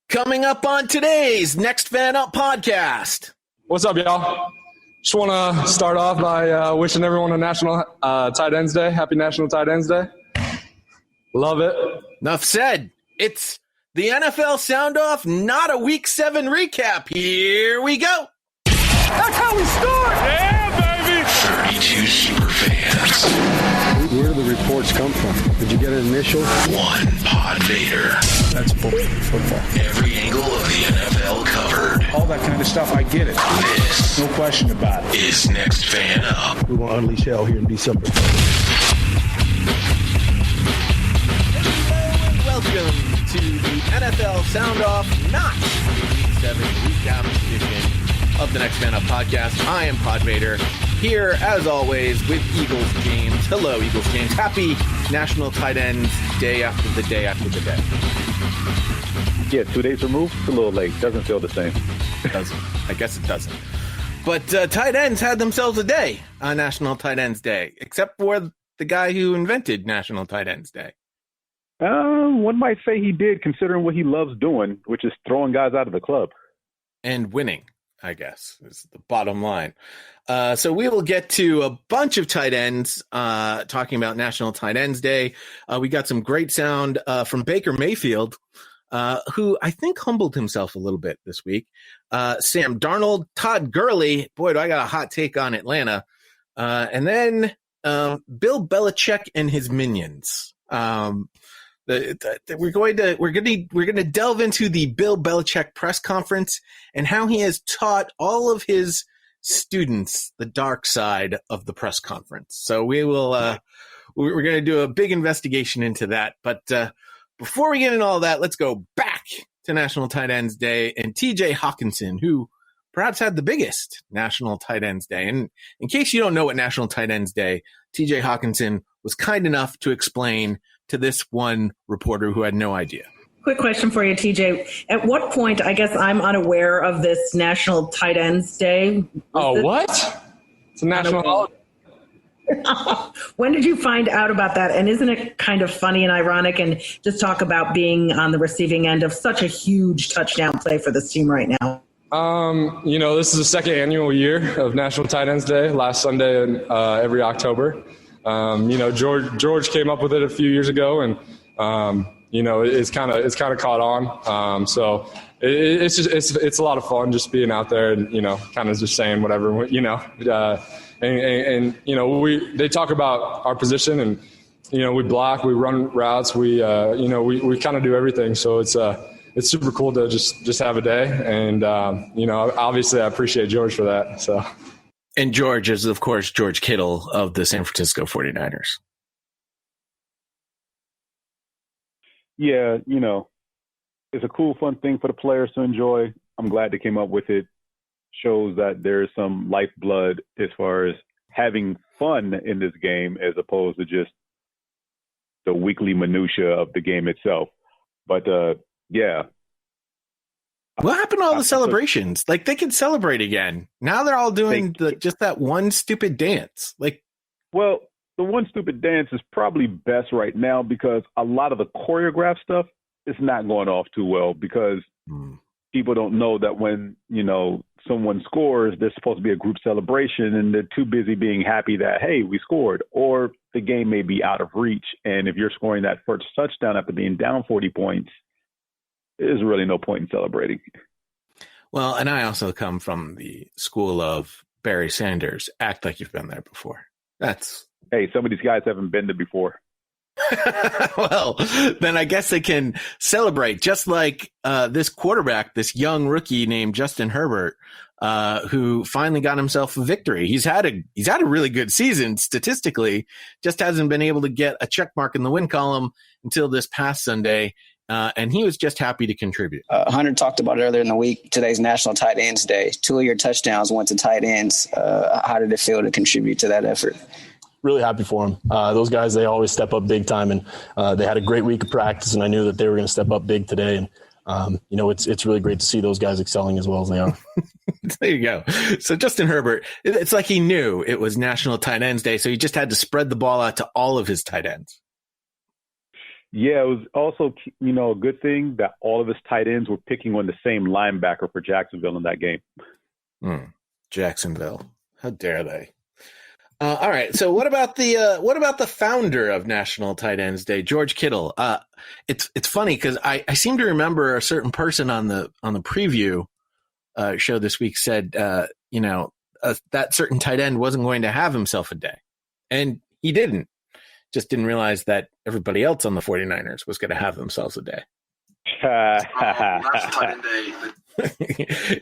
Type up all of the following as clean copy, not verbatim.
Coming up on today's Next Fan Up podcast. What's up, y'all? Just want to start off by wishing everyone a National Tight Ends Day. Happy National Tight Ends Day. Love it. Enough said. It's the NFL Sound Off, not a Week 7 recap. Here we go. That's how we start. Yeah, baby. 32 super fans. Where do the reports come from? Did you get an initial? One PodVader. That's football. Every angle of the NFL covered. All that kind of stuff, I get it. This, no question about it, is Next Fan Up. We're going to unleash hell here in December. Welcome to the NFL Sound Off, not Week 7 recap edition of the Next Fan Up podcast. I am PodVader, here as always with Eagles James. Hello, Eagles James. Happy National Tight Ends Day after the day after the day. Yeah, 2 days removed, it's a little late. Doesn't feel the same. It doesn't. I guess it doesn't. But tight ends had themselves a day on National Tight Ends Day, except for the guy who invented National Tight Ends Day. One might say he did, considering what he loves doing, which is throwing guys out of the club. And winning, I guess, is the bottom line. So we will get to a bunch of tight ends talking about National Tight Ends Day. We got some great sound from Baker Mayfield, who I think humbled himself a little bit this week. Sam Darnold, Todd Gurley. Boy, do I got a hot take on Atlanta. And then Bill Belichick and his minions. We're going to delve into the Bill Belichick press conference and how he has taught all of his students the dark side of the press conference. So we will we're going to do a big investigation into that. But before we get into all that, let's go back to National Tight Ends Day and TJ Hockenson, who perhaps had the biggest National Tight Ends Day. And in case you don't know what National Tight Ends Day, TJ Hockenson was kind enough to explain to this one reporter who had no idea. Quick question for you, TJ. At what point, I guess I'm unaware of this National Tight Ends Day. What? It's a national holiday. When did you find out about that? And isn't it kind of funny and ironic, and just talk about being on the receiving end of such a huge touchdown play for this team right now? This is the second annual year of National Tight Ends Day, last Sunday in every October. George came up with it a few years ago, and it's kind of caught on. So it's a lot of fun just being out there and kind of just saying whatever they talk about our position, and we block, we run routes, we kind of do everything. So it's super cool to just have a day, and obviously I appreciate George for that. So. And George is, of course, George Kittle of the San Francisco 49ers. Yeah, it's a cool, fun thing for the players to enjoy. I'm glad they came up with it. Shows that there's some lifeblood as far as having fun in this game as opposed to just the weekly minutia of the game itself. But, yeah. What happened to all the celebrations? Like, they can celebrate again. Now they're all doing just that one stupid dance. Well, the one stupid dance is probably best right now because a lot of the choreographed stuff is not going off too well because people don't know that when, someone scores, there's supposed to be a group celebration and they're too busy being happy that, hey, we scored, or the game may be out of reach. And if you're scoring that first touchdown after being down 40 points, there's really no point in celebrating. Well, and I also come from the school of Barry Sanders. Act like you've been there before. Hey, some of these guys haven't been there before. Well, then I guess they can celebrate, just like this quarterback, this young rookie named Justin Herbert, who finally got himself a victory. He's had a really good season statistically, just hasn't been able to get a check mark in the win column until this past Sunday. And he was just happy to contribute. Hunter talked about it earlier in the week. Today's National Tight Ends Day. 2 of your touchdowns went to tight ends. How did it feel to contribute to that effort? Really happy for them. Those guys, they always step up big time, and they had a great week of practice, and I knew that they were going to step up big today. And, it's really great to see those guys excelling as well as they are. There you go. So Justin Herbert, it's like he knew it was National Tight Ends Day, so he just had to spread the ball out to all of his tight ends. Yeah, it was also, a good thing that all of his tight ends were picking on the same linebacker for Jacksonville in that game. Jacksonville. How dare they? All right. So what about the founder of National Tight Ends Day, George Kittle? It's funny because I seem to remember a certain person on the preview show this week said, that certain tight end wasn't going to have himself a day, and he didn't. Just didn't realize that everybody else on the 49ers was going to have themselves a day. National Tight End Day.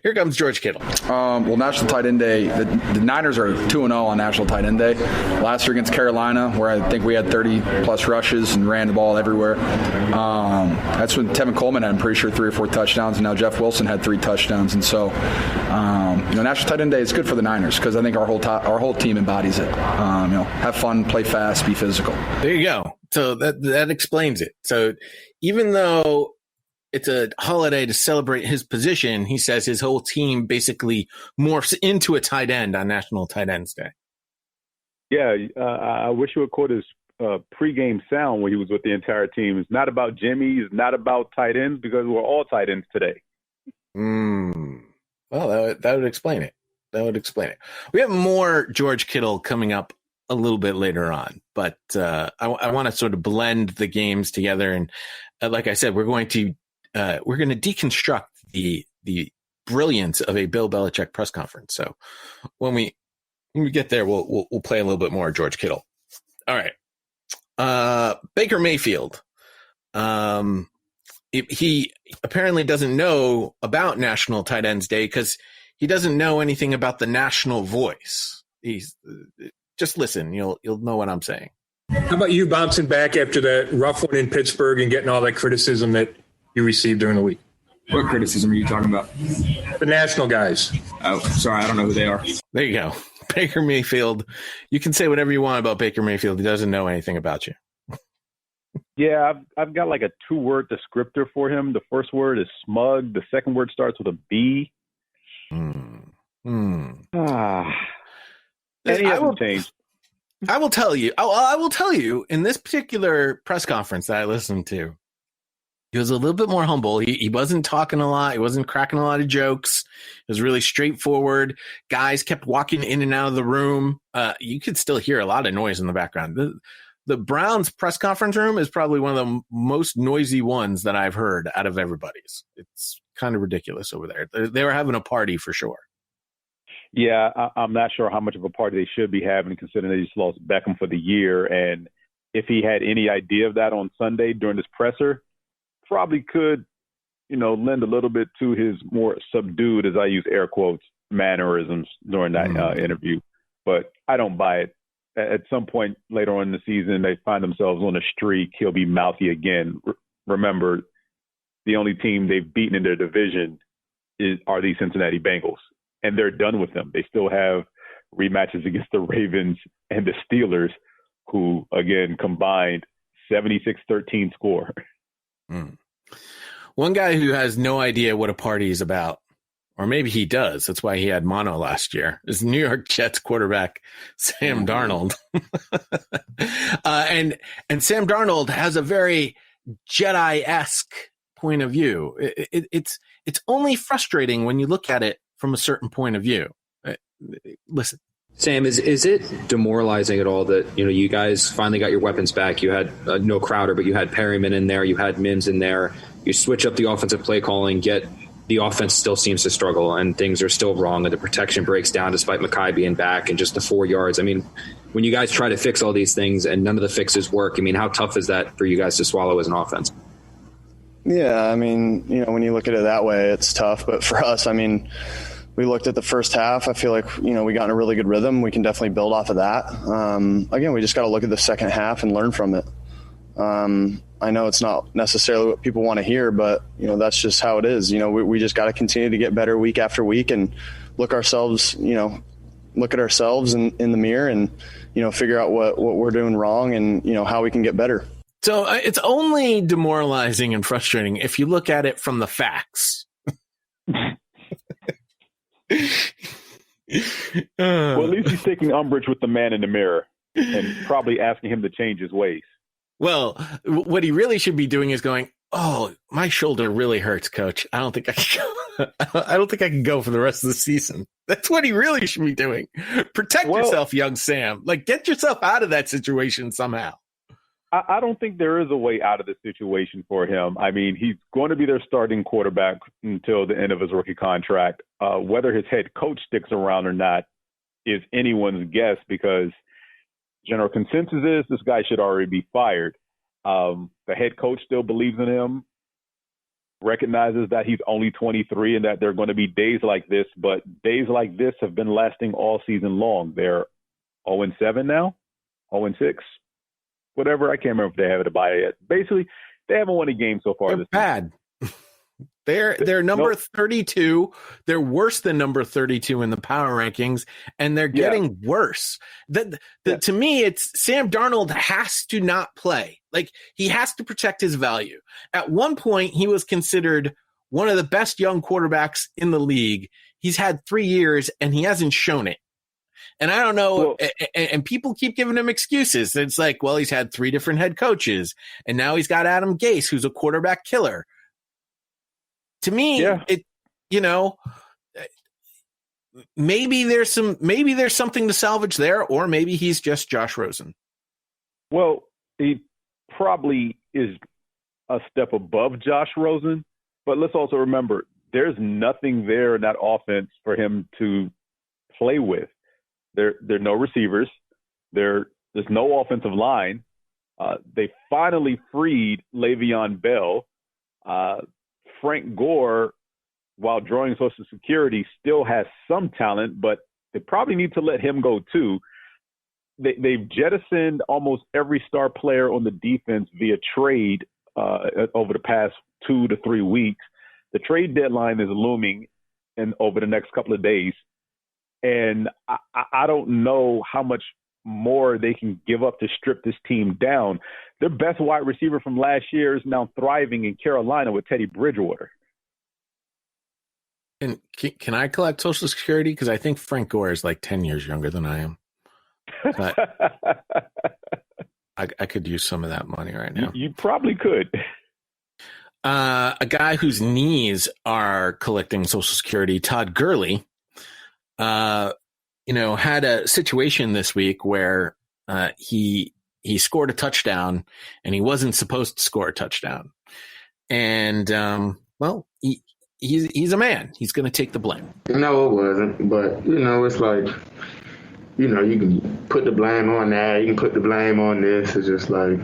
Here comes George Kittle. Well, National Tight End Day, the Niners are 2-0 on National Tight End Day. Last year against Carolina, where I think we had 30-plus rushes and ran the ball everywhere. That's when Tevin Coleman had, I'm pretty sure, 3 or 4 touchdowns, and now Jeff Wilson had 3 touchdowns. And so, National Tight End Day is good for the Niners because I think our whole team embodies it. Have fun, play fast, be physical. There you go. So that explains it. So even though it's a holiday to celebrate his position, he says his whole team basically morphs into a tight end on National Tight Ends Day. Yeah, I wish you would quote his pregame sound when he was with the entire team. It's not about Jimmy. It's not about tight ends because we're all tight ends today. Well, that would explain it. That would explain it. We have more George Kittle coming up a little bit later on, but I want to sort of blend the games together. And like I said, we're going to deconstruct the brilliance of a Bill Belichick press conference. So when we get there, we'll play a little bit more George Kittle. All right. Baker Mayfield. He apparently doesn't know about National Tight Ends Day because he doesn't know anything about the national voice. Just listen. You'll know what I'm saying. How about you bouncing back after that rough one in Pittsburgh and getting all that criticism that you received during the week? What criticism are you talking about? The national guys. Oh, sorry, I don't know who they are. There you go. Baker Mayfield. You can say whatever you want about Baker Mayfield. He doesn't know anything about you. Yeah, I've got like a 2-word descriptor for him. The first word is smug. The second word starts with a B. And he hasn't changed. I will tell you. I will tell you. In this particular press conference that I listened to, he was a little bit more humble. He wasn't talking a lot. He wasn't cracking a lot of jokes. It was really straightforward. Guys kept walking in and out of the room. You could still hear a lot of noise in the background. The Browns press conference room is probably one of the most noisy ones that I've heard out of everybody's. It's kind of ridiculous over there. They were having a party for sure. Yeah, I'm not sure how much of a party they should be having considering they just lost Beckham for the year. And if he had any idea of that on Sunday during this presser, probably could, lend a little bit to his more subdued, as I use air quotes, mannerisms during that interview. But I don't buy it. At some point later on in the season, they find themselves on a streak. He'll be mouthy again. Remember, the only team they've beaten in their division are the Cincinnati Bengals, and they're done with them. They still have rematches against the Ravens and the Steelers, who, again, combined 76-13 score. One guy who has no idea what a party is about, or maybe he does, that's why he had mono last year, is New York Jets quarterback Sam Darnold. And Sam Darnold has a very Jedi-esque point of view. It's only frustrating when you look at it from a certain point of view. Listen. Sam, is it demoralizing at all that, you guys finally got your weapons back? You had no Crowder, but you had Perryman in there. You had Mims in there. You switch up the offensive play calling, yet the offense still seems to struggle and things are still wrong and the protection breaks down despite Mekhi being back and just the 4 yards. I mean, when you guys try to fix all these things and none of the fixes work, how tough is that for you guys to swallow as an offense? Yeah, when you look at it that way, it's tough. But for us, we looked at the first half. I feel like, we got in a really good rhythm. We can definitely build off of that. Again, we just got to look at the second half and learn from it. I know it's not necessarily what people want to hear, but, that's just how it is. We just got to continue to get better week after week and look at ourselves in the mirror and, figure out what we're doing wrong and, how we can get better. So it's only demoralizing and frustrating if you look at it from the facts. Well, at least he's taking umbrage with the man in the mirror and probably asking him to change his ways. Well, what he really should be doing is going, "Oh, my shoulder really hurts, coach. I don't think I can go. I don't think I can go for the rest of the season." That's what he really should be doing. Protect yourself, young Sam. Like, get yourself out of that situation somehow. I don't think there is a way out of the situation for him. I mean, he's going to be their starting quarterback until the end of his rookie contract. Whether his head coach sticks around or not is anyone's guess, because general consensus is this guy should already be fired. The head coach still believes in him, recognizes that he's only 23 and that there are going to be days like this, but days like this have been lasting all season long. They're 0-7 now, 0-6. Whatever, I can't remember if they have it by it yet. Basically, they haven't won a game so far. They're bad. They're number 32. They're worse than number 32 in the power rankings, and they're getting worse. To me, it's Sam Darnold has to not play. Like, he has to protect his value. At one point, he was considered one of the best young quarterbacks in the league. He's had 3 years, and he hasn't shown it. And I don't know, and people keep giving him excuses. It's like, well, he's had 3 different head coaches, and now he's got Adam Gase, who's a quarterback killer. To me, maybe there's something to salvage there, or maybe he's just Josh Rosen. Well, he probably is a step above Josh Rosen, but let's also remember there's nothing there in that offense for him to play with. There are no receivers. There's no offensive line. They finally freed Le'Veon Bell. Frank Gore, while drawing Social Security, still has some talent, but they probably need to let him go too. They've jettisoned almost every star player on the defense via trade over the past 2 to 3 weeks. The trade deadline is looming over the next couple of days. And I don't know how much more they can give up to strip this team down. Their best wide receiver from last year is now thriving in Carolina with Teddy Bridgewater. And can I collect Social Security? Because I think Frank Gore is like 10 years younger than I am. But I could use some of that money right now. You probably could. A guy whose knees are collecting Social Security, Todd Gurley, had a situation this week where he scored a touchdown and he wasn't supposed to score a touchdown. And, he's a man. He's going to take the blame. No, it wasn't. But, it's like, you can put the blame on that. You can put the blame on this. It's like,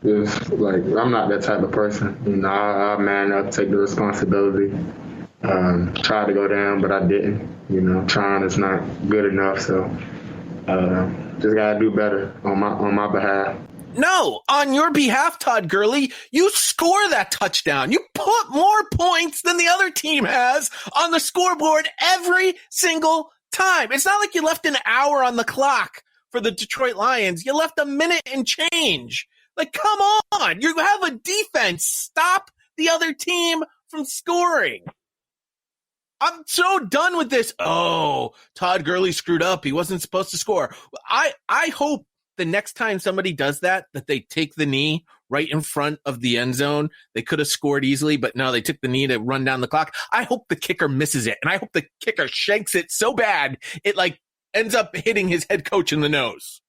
I'm not that type of person. I man up, take the responsibility. Tried to go down, but I didn't. Trying is not good enough. So just got to do better on my behalf. No, on your behalf, Todd Gurley, you score that touchdown. You put more points than the other team has on the scoreboard every single time. It's not like you left an hour on the clock for the Detroit Lions. You left a minute and change. Like, come on. You have a defense. Stop the other team from scoring. I'm so done with this. Oh, Todd Gurley screwed up. He wasn't supposed to score. I hope the next time somebody does that they take the knee right in front of the end zone. They could have scored easily, but no, they took the knee to run down the clock. I hope the kicker misses it, and I hope the kicker shanks it so bad it ends up hitting his head coach in the nose.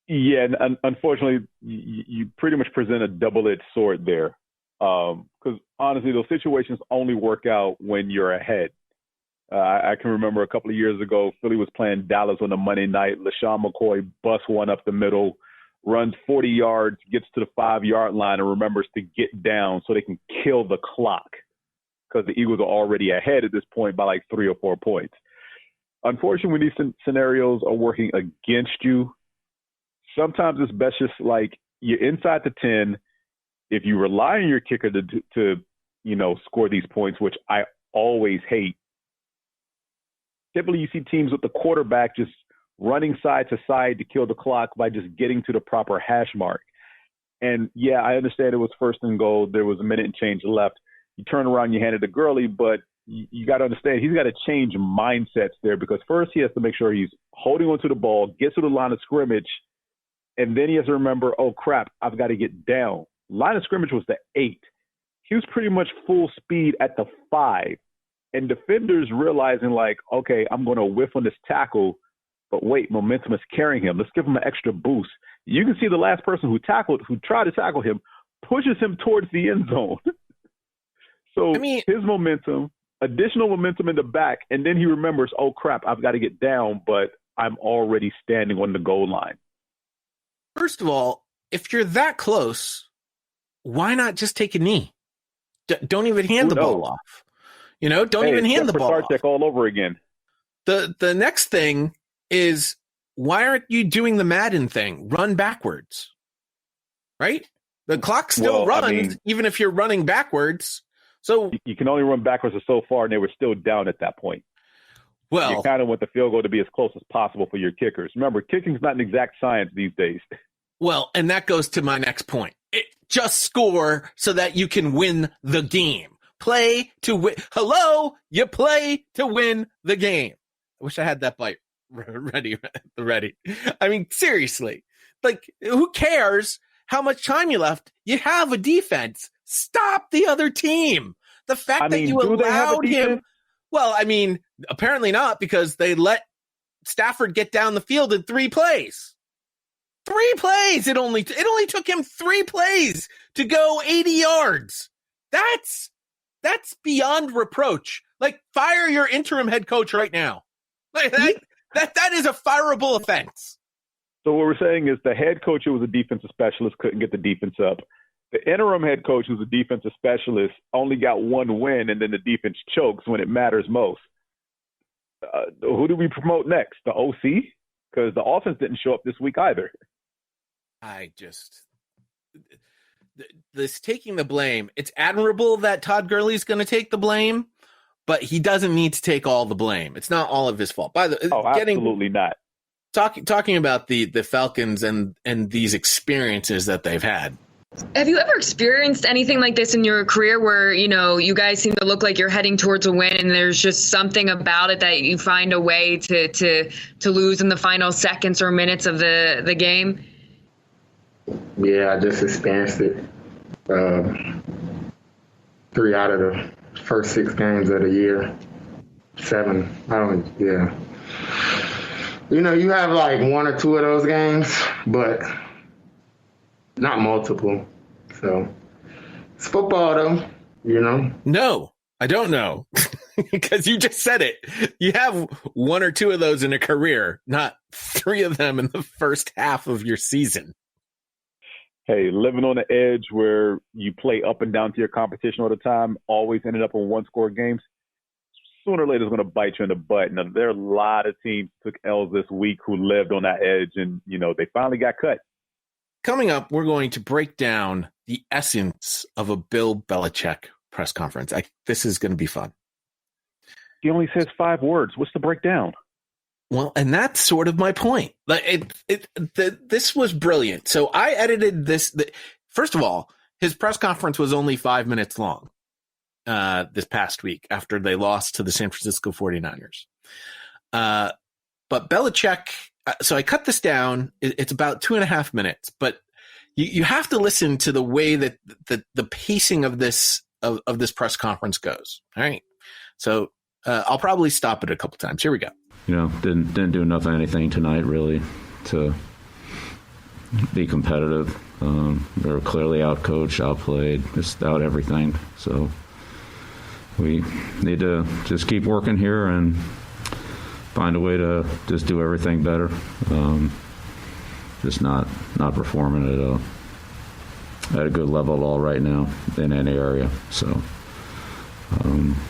Yeah, and unfortunately, you pretty much present a double-edged sword there. Because honestly, those situations only work out when you're ahead. I can remember a couple of years ago, Philly was playing Dallas on a Monday night. LaShawn McCoy busts one up the middle, runs 40 yards, gets to the 5-yard line, and remembers to get down so they can kill the clock because the Eagles are already ahead at this point by 3 or 4 points. Unfortunately, when these scenarios are working against you, sometimes it's best just you're inside the 10. If you rely on your kicker to score these points, which I always hate, typically you see teams with the quarterback just running side to side to kill the clock by just getting to the proper hash mark. And, yeah, I understand it was 1st and goal. There was a minute and change left. You turn around, you hand it to Gurley, but you got to understand he's got to change mindsets there because first he has to make sure he's holding onto the ball, gets to the line of scrimmage, And then he has to remember, oh, crap, I've got to get down. Line of scrimmage was the 8. He was pretty much full speed at the 5. And defenders realizing, like, okay, I'm going to whiff on this tackle, but wait, momentum is carrying him. Let's give him an extra boost. You can see the last person who tried to tackle him, pushes him towards the end zone. So his momentum, additional momentum in the back, and then he remembers, oh, crap, I've got to get down, but I'm already standing on the goal line. First of all, if you're that close, why not just take a knee? Don't even hand the ball off. Don't even hand the ball off. All over again. The next thing is, why aren't you doing the Madden thing? Run backwards, right? The clock still runs, even if you're running backwards. So you can only run backwards so far, and they were still down at that point. Well, you kind of want the field goal to be as close as possible for your kickers. Remember, kicking's not an exact science these days. Well, and that goes to my next point. Just score so that you can win the game. Play to win. Hello, you play to win the game. I wish I had that bite ready. I mean, seriously. Like, who cares how much time you left? You have a defense. Stop the other team. The fact that you allowed him. Well, I mean, apparently not, because they let Stafford get down the field in 3 plays. 3 plays. It only took him 3 plays to go 80 yards. That's beyond reproach. Like, fire your interim head coach right now. Like, that is a fireable offense. So what we're saying is the head coach, who was a defensive specialist, couldn't get the defense up. The interim head coach, who's a defensive specialist, only got 1 win, and then the defense chokes when it matters most. Who do we promote next? The OC? Because the offense didn't show up this week either. This taking the blame, it's admirable that Todd Gurley's going to take the blame, but he doesn't need to take all the blame. It's not all of his fault. Absolutely not. Talking about the Falcons and these experiences that they've had. Have you ever experienced anything like this in your career where, you guys seem to look like you're heading towards a win and there's just something about it that you find a way to lose in the final seconds or minutes of the game? Yeah, I just experienced it. 3 out of the first 6 games of the year. 7. Yeah. You have like 1 or 2 of those games, but not multiple. So it's football, though, No, I don't know. Because you just said it. You have 1 or 2 of those in a career, not 3 of them in the first half of your season. Hey, living on the edge where you play up and down to your competition all the time, always ended up on 1-score games, sooner or later is going to bite you in the butt. Now, there are a lot of teams who took L's this week who lived on that edge, and, they finally got cut. Coming up, we're going to break down the essence of a Bill Belichick press conference. This is going to be fun. He only says 5 words. What's the breakdown? Well, and that's sort of my point. Like, this was brilliant. So I edited this. First of all, his press conference was only 5 minutes long this past week after they lost to the San Francisco 49ers. But Belichick, so I cut this down. It's about 2.5 minutes, but you have to listen to the way that the pacing of this press conference goes. All right. So I'll probably stop it a couple times. Here we go. Didn't do anything tonight really to be competitive. They were clearly outcoached, outplayed, just out everything. So we need to just keep working here and find a way to just do everything better. Just not performing at a good level at all right now in any area. So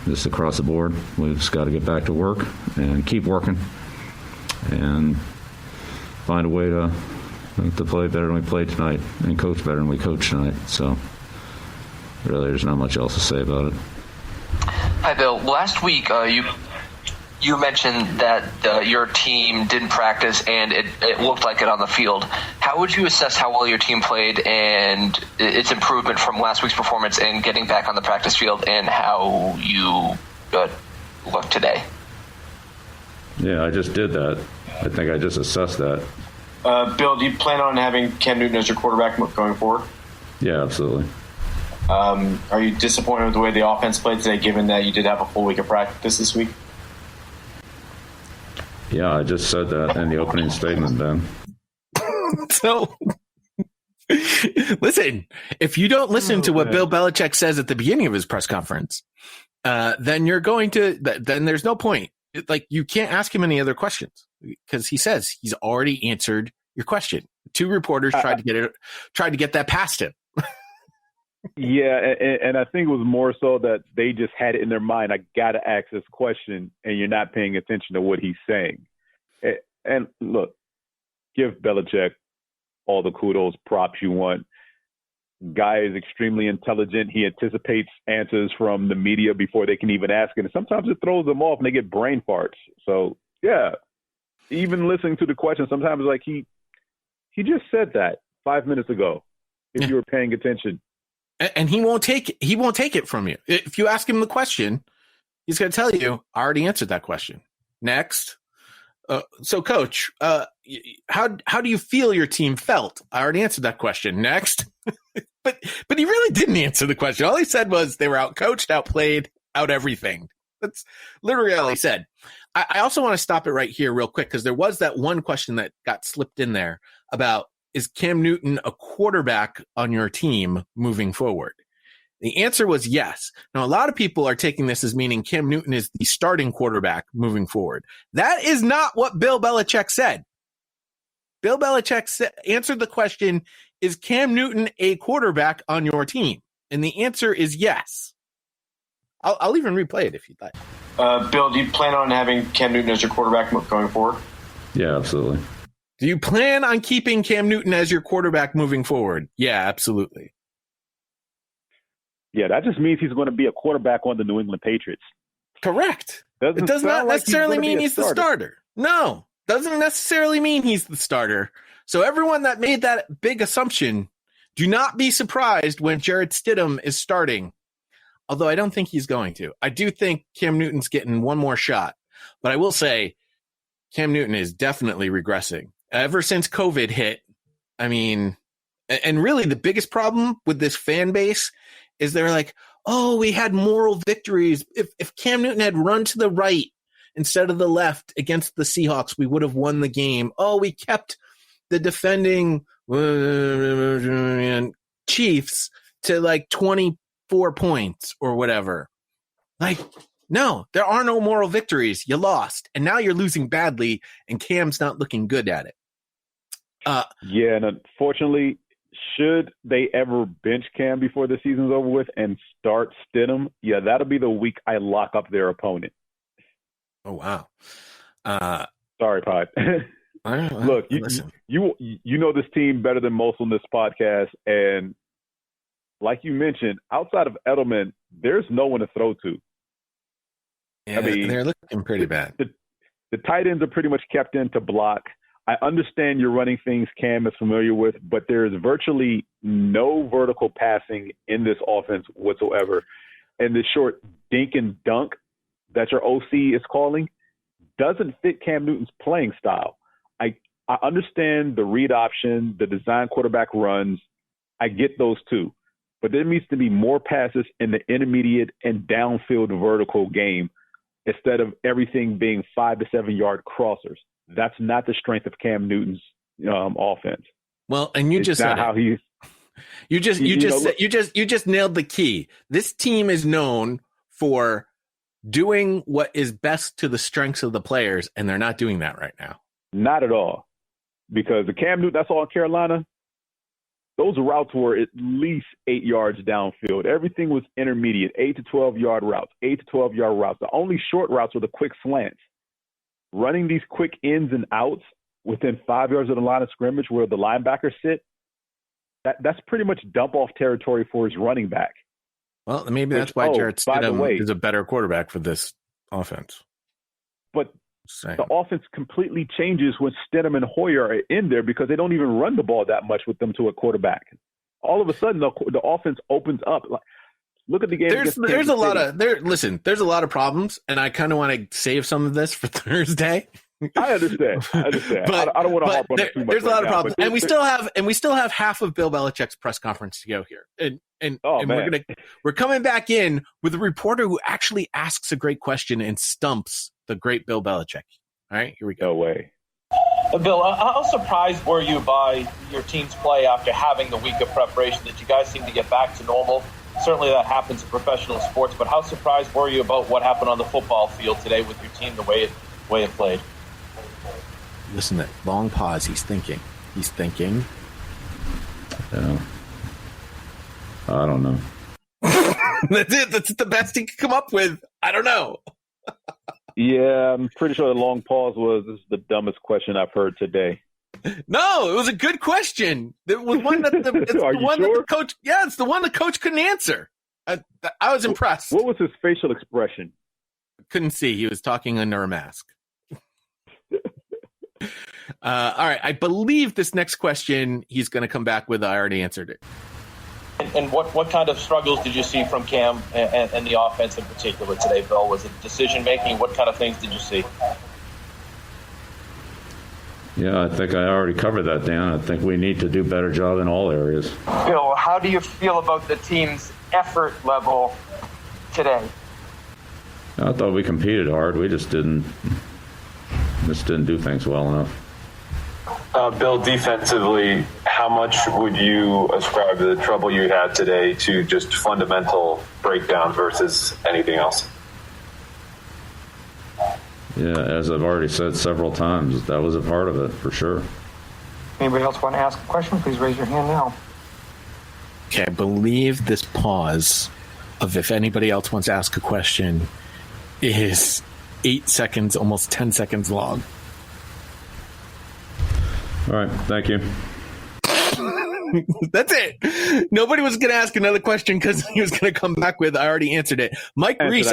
just across the board, we've just got to get back to work and keep working and find a way to play better than we played tonight and coach better than we coached tonight. So really, there's not much else to say about it. Hi, Bill. Last week, you mentioned that your team didn't practice and it looked like it on the field. How would you assess how well your team played and its improvement from last week's performance and getting back on the practice field and how you look today? Yeah, I just did that. I think I just assessed that. Bill, do you plan on having Cam Newton as your quarterback going forward? Yeah, absolutely. Are you disappointed with the way the offense played today, given that you did have a full week of practice this week? Yeah, I just said that in the opening statement, Ben. So, listen, if you don't listen to what Bill Belichick says at the beginning of his press conference, then then there's no point. Like, you can't ask him any other questions because he says he's already answered your question. Two reporters tried to get that past him. Yeah, and I think it was more so that they just had it in their mind, I got to ask this question, and you're not paying attention to what he's saying. And look, give Belichick all the kudos, props you want. Guy is extremely intelligent. He anticipates answers from the media before they can even ask it. And sometimes it throws them off and they get brain farts. So, yeah, even listening to the question, sometimes like he just said that 5 minutes ago, if you were paying attention. And he won't take it from you. If you ask him the question, he's going to tell you, I already answered that question. Next. So, Coach, how do you feel your team felt? I already answered that question. Next. But he really didn't answer the question. All he said was they were outcoached, outplayed, out everything. That's literally all he said. I also want to stop it right here real quick because there was that one question that got slipped in there about, is Cam Newton a quarterback on your team moving forward? The answer was yes. Now, a lot of people are taking this as meaning Cam Newton is the starting quarterback moving forward. That is not what Bill Belichick said. Bill Belichick answered the question, is Cam Newton a quarterback on your team? And the answer is yes. I'll even replay it if you'd like. Bill, do you plan on having Cam Newton as your quarterback going forward? Yeah, absolutely. Do you plan on keeping Cam Newton as your quarterback moving forward? Yeah, absolutely. Yeah, that just means he's going to be a quarterback on the New England Patriots. Correct. It does not necessarily mean he's the starter. No, doesn't necessarily mean he's the starter. So everyone that made that big assumption, do not be surprised when Jarrett Stidham is starting. Although I don't think he's going to. I do think Cam Newton's getting one more shot. But I will say Cam Newton is definitely regressing. Ever since COVID hit, I mean, and really the biggest problem with this fan base is they're like, oh, we had moral victories. If Cam Newton had run to the right instead of the left against the Seahawks, we would have won the game. Oh, we kept the defending Chiefs to like 24 points or whatever. Like, no, there are no moral victories. You lost. And now you're losing badly, and Cam's not looking good at it. Yeah, and unfortunately, should they ever bench Cam before the season's over with and start Stidham, yeah, that'll be the week I lock up their opponent. Oh, wow. Sorry, Pod. Look, you know this team better than most on this podcast, and like you mentioned, outside of Edelman, there's no one to throw to. Yeah, I mean, they're looking pretty bad. The tight ends are pretty much kept in to block. I understand you're running things Cam is familiar with, but there's virtually no vertical passing in this offense whatsoever. And the short dink and dunk that your OC is calling doesn't fit Cam Newton's playing style. I understand the read option, the design quarterback runs. I get those too. But there needs to be more passes in the intermediate and downfield vertical game instead of everything being 5 to 7 yard crossers. That's not the strength of Cam Newton's offense. Well, and you just said how he's. You just nailed the key. This team is known for doing what is best to the strengths of the players, and they're not doing that right now. Not at all, because the Cam Newton that's all in Carolina. Those routes were at least 8 yards downfield. Everything was intermediate, 8 to 12 yard routes, 8 to 12 yard routes. The only short routes were the quick slants. Running these quick ins and outs within 5 yards of the line of scrimmage where the linebackers sit, that's pretty much dump-off territory for his running back. Well, maybe that's why Jarrett Stidham is a better quarterback for this offense. But the offense completely changes when Stidham and Hoyer are in there because they don't even run the ball that much with them to a quarterback. All of a sudden, the offense opens up. Like, look at the game. There's a lot of problems, and I kind of want to save some of this for Thursday I understand. But, I don't want to harp on it too much. There's a lot of problems, and we still have half of Bill Belichick's press conference to go here, and we're coming back in with a reporter who actually asks a great question and stumps the great Bill Belichick. All right, here we go. No way. Bill, how surprised were you by your team's play after having the week of preparation that you guys seem to get back to normal? Certainly that happens in professional sports, but how surprised were you about what happened on the football field today with your team, the way it played? Listen to that long pause. He's thinking. Yeah. I don't know. That's it. That's the best he could come up with. I don't know. Yeah, I'm pretty sure the long pause was, this is the dumbest question I've heard today. No, it was a good question. It was one that the coach. Yeah, it's the one the coach couldn't answer. I was impressed. What was his facial expression? Couldn't see. He was talking under a mask. All right. I believe this next question he's going to come back with. I already answered it. And what kind of struggles did you see from Cam and the offense in particular today, Bill? Was it decision-making? What kind of things did you see? Yeah, I think I already covered that, Dan. I think we need to do a better job in all areas. Bill, how do you feel about the team's effort level today? I thought we competed hard. We just didn't do things well enough. Bill, defensively, how much would you ascribe the trouble you had today to just fundamental breakdown versus anything else? Yeah, as I've already said several times, that was a part of it, for sure. Anybody else want to ask a question? Please raise your hand now. Okay, I believe this pause of if anybody else wants to ask a question is 8 seconds, almost 10 seconds long. All right, thank you. That's it. Nobody was going to ask another question because he was going to come back with, I already answered it. Mike Reese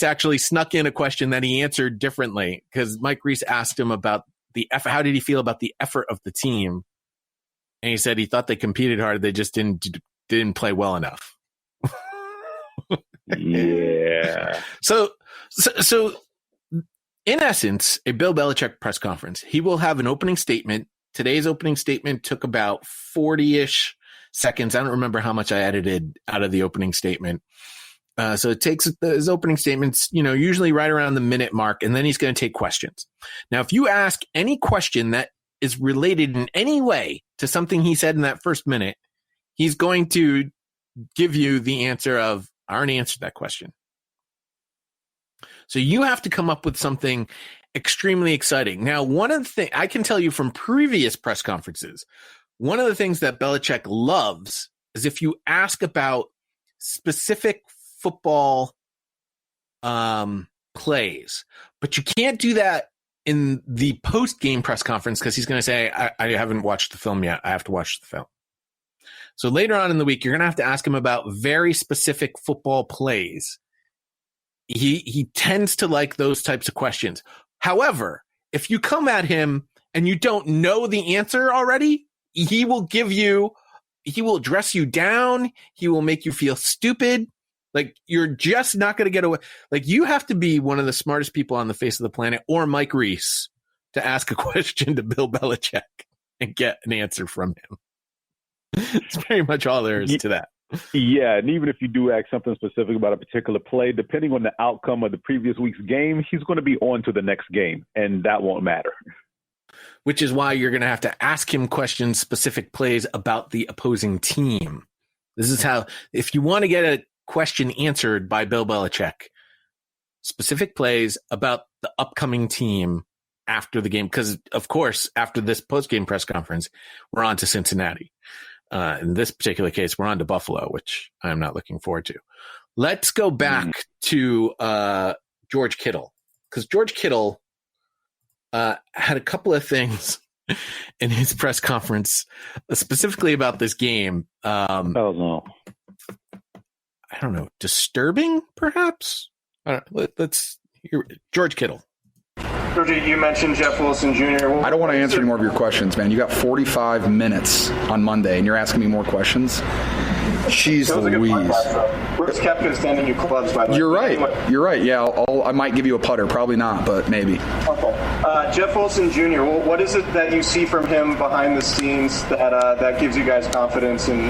actually snuck in a question that he answered differently because Mike Reese asked him about the effort. How did he feel about the effort of the team? And he said he thought they competed hard. They just didn't play well enough. Yeah. So in essence, a Bill Belichick press conference, he will have an opening statement. Today's opening statement took about 40-ish seconds. I don't remember how much I edited out of the opening statement. So it takes his opening statements, usually right around the minute mark, and then he's going to take questions. Now, if you ask any question that is related in any way to something he said in that first minute, he's going to give you the answer of, I already answered that question. So you have to come up with something extremely exciting. Now, one of the things I can tell you from previous press conferences, one of the things that Belichick loves is if you ask about specific football plays, but you can't do that in the post-game press conference because he's going to say, I haven't watched the film yet. I have to watch the film. So later on in the week, you're going to have to ask him about very specific football plays. He tends to like those types of questions. However, if you come at him and you don't know the answer already, he will dress you down. He will make you feel stupid. Like you're just not going to get away. Like you have to be one of the smartest people on the face of the planet or Mike Reese to ask a question to Bill Belichick and get an answer from him. It's very much all there is to that. Yeah, and even if you do ask something specific about a particular play, depending on the outcome of the previous week's game, he's going to be on to the next game, and that won't matter. Which is why you're going to have to ask him questions, specific plays about the opposing team. This is how, if you want to get a question answered by Bill Belichick, specific plays about the upcoming team after the game, because, of course, after this post-game press conference, we're on to Cincinnati. In this particular case, we're on to Buffalo, which I'm not looking forward to. Let's go back to George Kittle, because George Kittle had a couple of things in his press conference, specifically about this game. I don't know, disturbing, perhaps? Let's hear George Kittle. You mentioned Jeff Wilson Jr. I don't want to answer any more of your questions, man. You got 45 minutes on Monday, and you're asking me more questions. Jeez Louise. Where's Kepka sending you clubs, by the way? You're right. Yeah, I might give you a putter. Probably not, but maybe. Okay. Jeff Wilson Jr., what is it that you see from him behind the scenes that gives you guys confidence in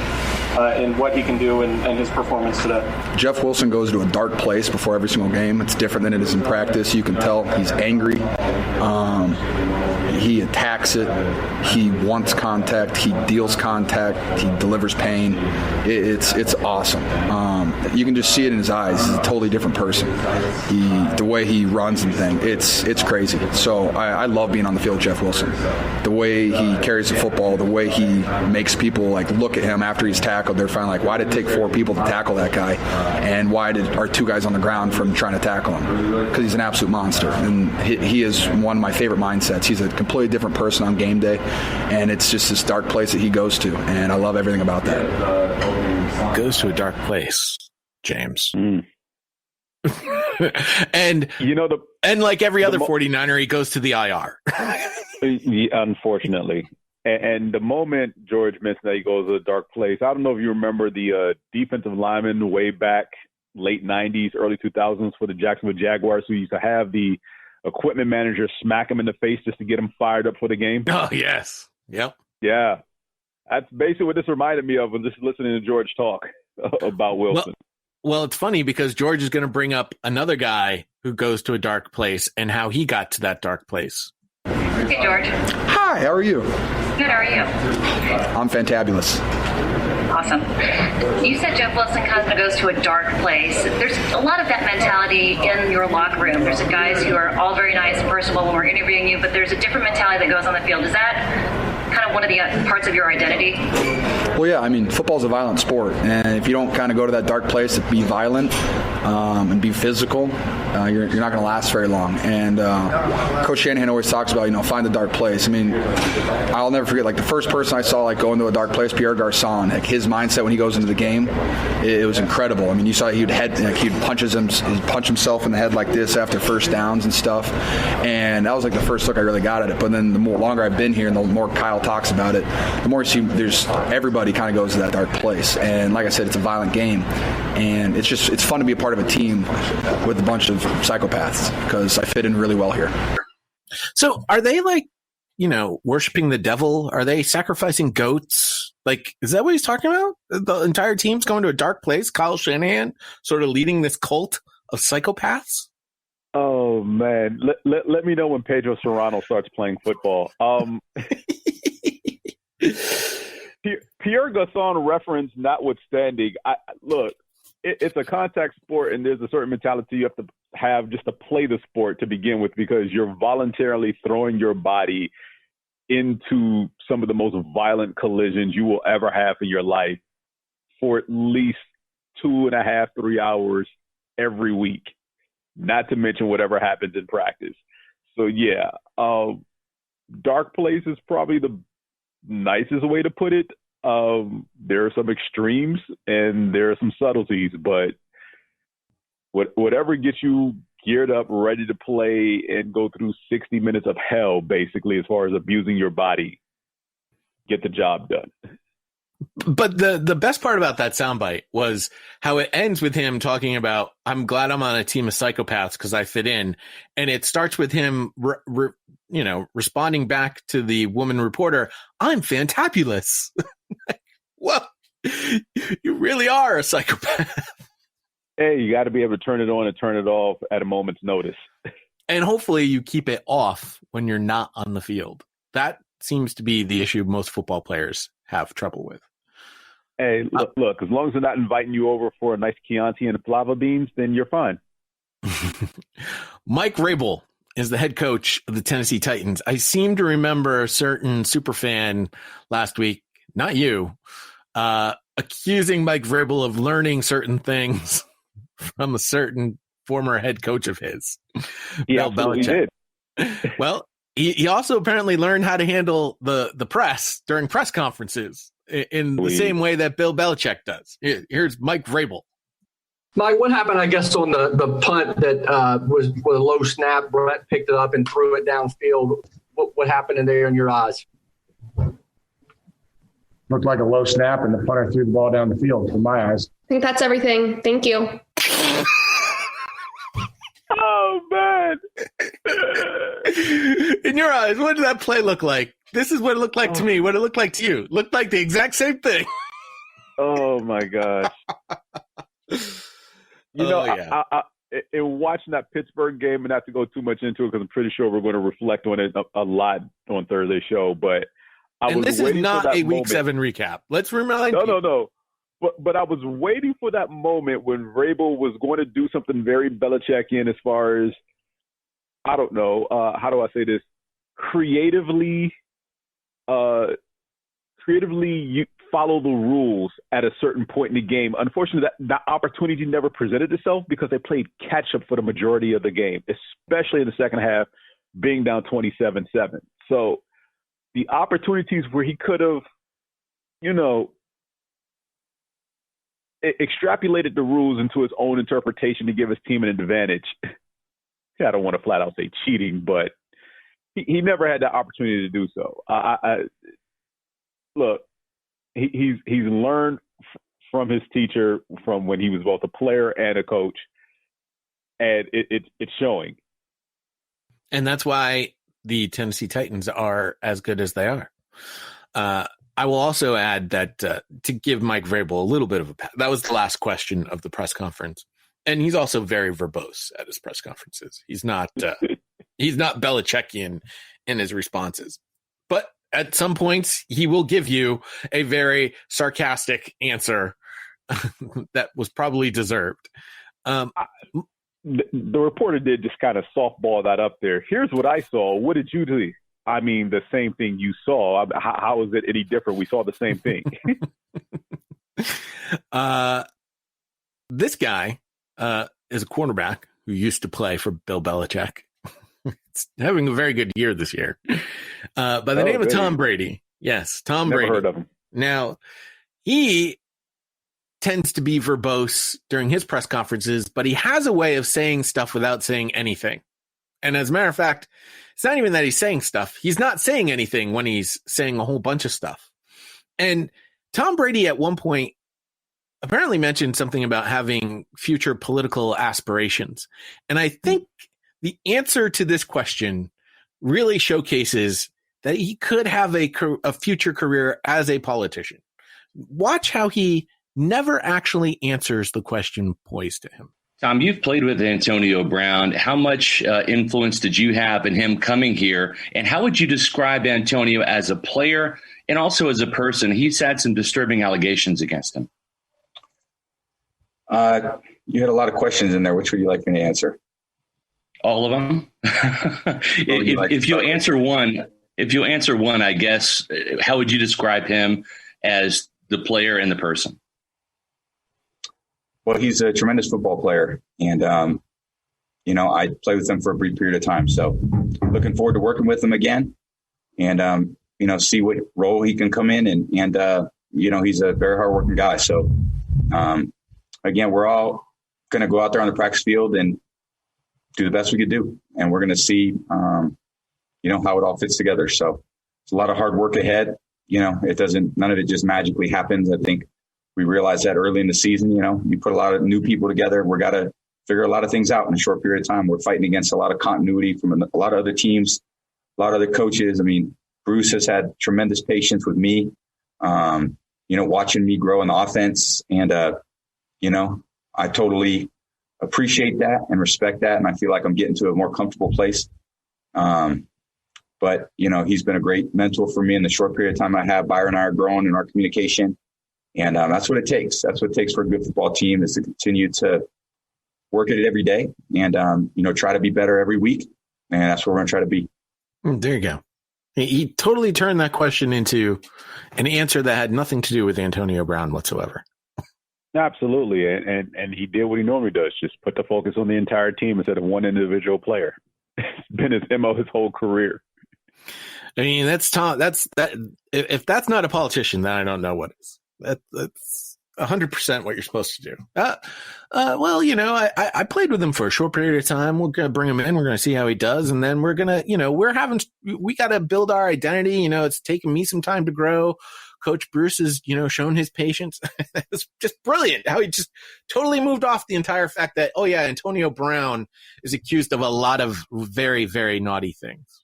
what he can do and his performance today? Jeff Wilson goes to a dark place before every single game. It's different than it is in practice. You can tell he's angry. He attacks it. He wants contact. He deals contact. He delivers pain. It's awesome. You can just see it in his eyes. He's a totally different person. The way he runs and things, it's crazy. So I love being on the field with Jeff Wilson. The way he carries the football, the way he makes people look at him after he's tackled. They're finally why did it take 4 people to tackle that guy, and why are 2 guys on the ground from trying to tackle him? Because he's an absolute monster, and he is one of my favorite mindsets. He's a completely different person on game day, and it's just this dark place that he goes to, and I love everything about that. Goes to a dark place, James. And and like every other 49er, he goes to the IR. Unfortunately. And the moment George mentioned that he goes to a dark place, I don't know if you remember the defensive lineman way back late 90s, early 2000s for the Jacksonville Jaguars, who used to have the equipment manager smack him in the face just to get him fired up for the game. Oh, yes. Yep. Yeah. That's basically what this reminded me of when just listening to George talk about Wilson. Well, it's funny because George is going to bring up another guy who goes to a dark place and how he got to that dark place. Hey, George. Hi, how are you? Good, how are you? I'm fantabulous. Awesome. You said Jeff Wilson kind of goes to a dark place. There's a lot of that mentality in your locker room. There's guys who are all very nice and personable when we're interviewing you, but there's a different mentality that goes on the field. Is that kind of one of the parts of your identity? Well, yeah, I mean, football's a violent sport, and if you don't kind of go to that dark place and be violent and be physical, you're not going to last very long. And Coach Shanahan always talks about, find the dark place. I mean, I'll never forget, the first person I saw, go into a dark place, Pierre Garçon, his mindset when he goes into the game, it was incredible. I mean, you saw he'd punch himself in the head like this after first downs and stuff, and that was the first look I really got at it. But then the longer I've been here and the more Kyle talks about it, the more you see there's everybody kind of goes to that dark place. And like I said, it's a violent game, and it's fun to be a part of a team with a bunch of psychopaths because I fit in really well here. So are they worshiping the devil? Are they sacrificing goats? Is that what he's talking about? The entire team's going to a dark place. Kyle Shanahan sort of leading this cult of psychopaths. Oh man, let me know when Pedro Serrano starts playing football. Pierre Garçon reference notwithstanding, it's a contact sport, and there's a certain mentality you have to have just to play the sport to begin with, because you're voluntarily throwing your body into some of the most violent collisions you will ever have in your life for at least 2.5, 3 hours every week, not to mention whatever happens in practice. So yeah, dark place is probably the nicest way to put it. There are some extremes and there are some subtleties, but whatever gets you geared up, ready to play and go through 60 minutes of hell, basically, as far as abusing your body, get the job done. But the best part about that soundbite was how it ends with him talking about, I'm glad I'm on a team of psychopaths because I fit in. And it starts with him, responding back to the woman reporter, I'm fantabulous. Well, you really are a psychopath. Hey, you got to be able to turn it on and turn it off at a moment's notice. And hopefully you keep it off when you're not on the field. That seems to be the issue most football players have trouble with. Hey, look, as long as they're not inviting you over for a nice Chianti and flava beans, then you're fine. Mike Vrabel is the head coach of the Tennessee Titans. I seem to remember a certain superfan last week, not you, accusing Mike Vrabel of learning certain things from a certain former head coach of his, Bill Belichick. Did. Well, he also apparently learned how to handle the press during press conferences in the same way that Bill Belichick does. Here's Mike Vrabel. Mike, what happened, I guess, on the punt that was with a low snap? Brett picked it up and threw it downfield. What happened in there in your eyes? looked like a low snap, and the punter threw the ball down the field in my eyes. I think that's everything. Thank you. Oh, man. In your eyes, what did that play look like? This is what it looked like to me. What it looked like to you. Looked like the exact same thing. Oh, my gosh. In watching that Pittsburgh game, and not to go too much into it because I'm pretty sure we're going to reflect on it a lot on Thursday's show, but this is not a Week 7 recap. Let's remind people. No. But I was waiting for that moment when Vrabel was going to do something very Belichickian as far as, I don't know, how do I say this? Creatively you follow the rules at a certain point in the game. Unfortunately, that opportunity never presented itself because they played catch-up for the majority of the game, especially in the second half, being down 27-7. So the opportunities where he could have, extrapolated the rules into his own interpretation to give his team an advantage. I don't want to flat out say cheating, but he never had that opportunity to do so. Look, he's learned from his teacher from when he was both a player and a coach, and it's showing. And that's why the Tennessee Titans are as good as they are. I will also add that to give Mike Vrabel a little bit of a pat. That was the last question of the press conference, and he's also very verbose at his press conferences. He's not Belichickian in his responses, but at some points he will give you a very sarcastic answer that was probably deserved. The reporter did just kind of softball that up there. Here's what I saw. What did you do? I mean, the same thing you saw. How is it any different? We saw the same thing. This guy is a quarterback who used to play for Bill Belichick. It's having a very good year this year. By the name of Tom Brady. Yes, Tom Brady. Never heard of him. Now, he tends to be verbose during his press conferences, but he has a way of saying stuff without saying anything. And as a matter of fact, it's not even that he's saying stuff. He's not saying anything when he's saying a whole bunch of stuff. And Tom Brady at one point apparently mentioned something about having future political aspirations. And I think the answer to this question really showcases that he could have a future career as a politician. Watch how he never actually answers the question posed to him. Tom, you've played with Antonio Brown. How much influence did you have in him coming here? And how would you describe Antonio as a player and also as a person? He's had some disturbing allegations against him. You had a lot of questions in there. Which would you like me to answer? All of them. If you answer one, I guess, how would you describe him as the player and the person? Well, he's a tremendous football player, and, I played with him for a brief period of time. So looking forward to working with him again and, see what role he can come in. And he's a very hardworking guy. So, again, we're all going to go out there on the practice field and do the best we could do. And we're going to see, how it all fits together. So it's a lot of hard work ahead. None of it just magically happens. I think we realized that early in the season. You put a lot of new people together. We're got to figure a lot of things out in a short period of time. We're fighting against a lot of continuity from a lot of other teams, a lot of other coaches. I mean, Bruce has had tremendous patience with me, watching me grow in the offense. And, I totally appreciate that and respect that. And I feel like I'm getting to a more comfortable place. But he's been a great mentor for me in the short period of time I have. Byron and I are growing in our communication. And that's what it takes. That's what it takes for a good football team, is to continue to work at it every day and, try to be better every week. And that's what we're going to try to be. There you go. He totally turned that question into an answer that had nothing to do with Antonio Brown whatsoever. Absolutely. And he did what he normally does, just put the focus on the entire team instead of one individual player. It's been his MO his whole career. I mean, that's Tom. If that's not a politician, then I don't know what is. That's 100% what you're supposed to do. I played with him for a short period of time. We're going to bring him in. We're going to see how he does. And then we're going to, we got to build our identity. It's taken me some time to grow. Coach Bruce has, shown his patience. It's just brilliant how he just totally moved off the entire fact that, Antonio Brown is accused of a lot of very, very naughty things.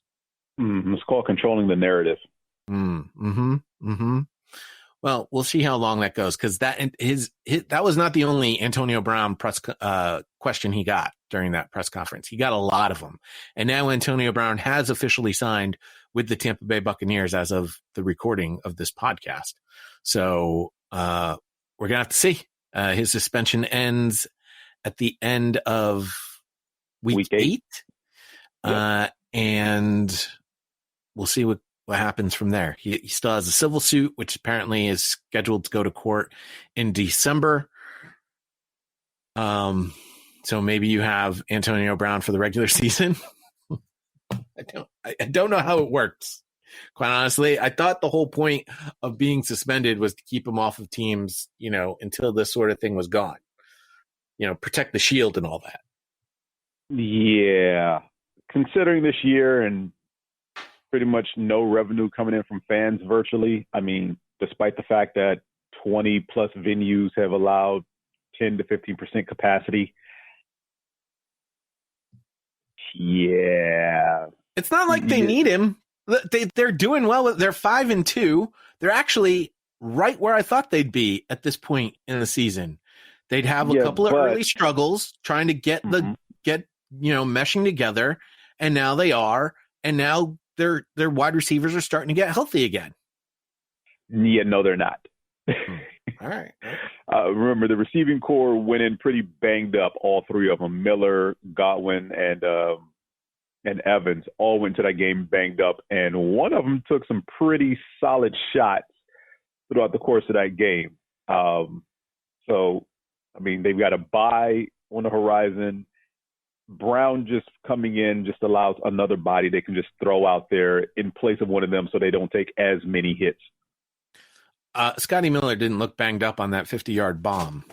It's called controlling the narrative. Well, we'll see how long that goes, because that was not the only Antonio Brown press question he got during that press conference. He got a lot of them. And now Antonio Brown has officially signed with the Tampa Bay Buccaneers as of the recording of this podcast. So we're going to have to see. His suspension ends at the end of week 8. Yep. And we'll see what happens from there. He still has a civil suit, which apparently is scheduled to go to court in December. So maybe you have Antonio Brown for the regular season. I don't know how it works. Quite honestly, I thought the whole point of being suspended was to keep him off of teams, until this sort of thing was gone. Protect the shield and all that. Yeah. Considering this year and pretty much no revenue coming in from fans virtually. I mean, despite the fact that 20 plus venues have allowed 10 to 15% capacity. Yeah. It's not like they need him. They're doing well. They're 5-2. They're actually right where I thought they'd be at this point in the season. They'd have a couple of early struggles trying to get meshing together. And now they are. And now their wide receivers are starting to get healthy again. Yeah, no, they're not. All right. Remember, the receiving core went in pretty banged up, all three of them. Miller, Godwin, and Evans all went to that game banged up, and one of them took some pretty solid shots throughout the course of that game. So, I mean, they've got a bye on the horizon. Brown just coming in just allows another body they can just throw out there in place of one of them so they don't take as many hits. Scotty Miller didn't look banged up on that 50-yard bomb.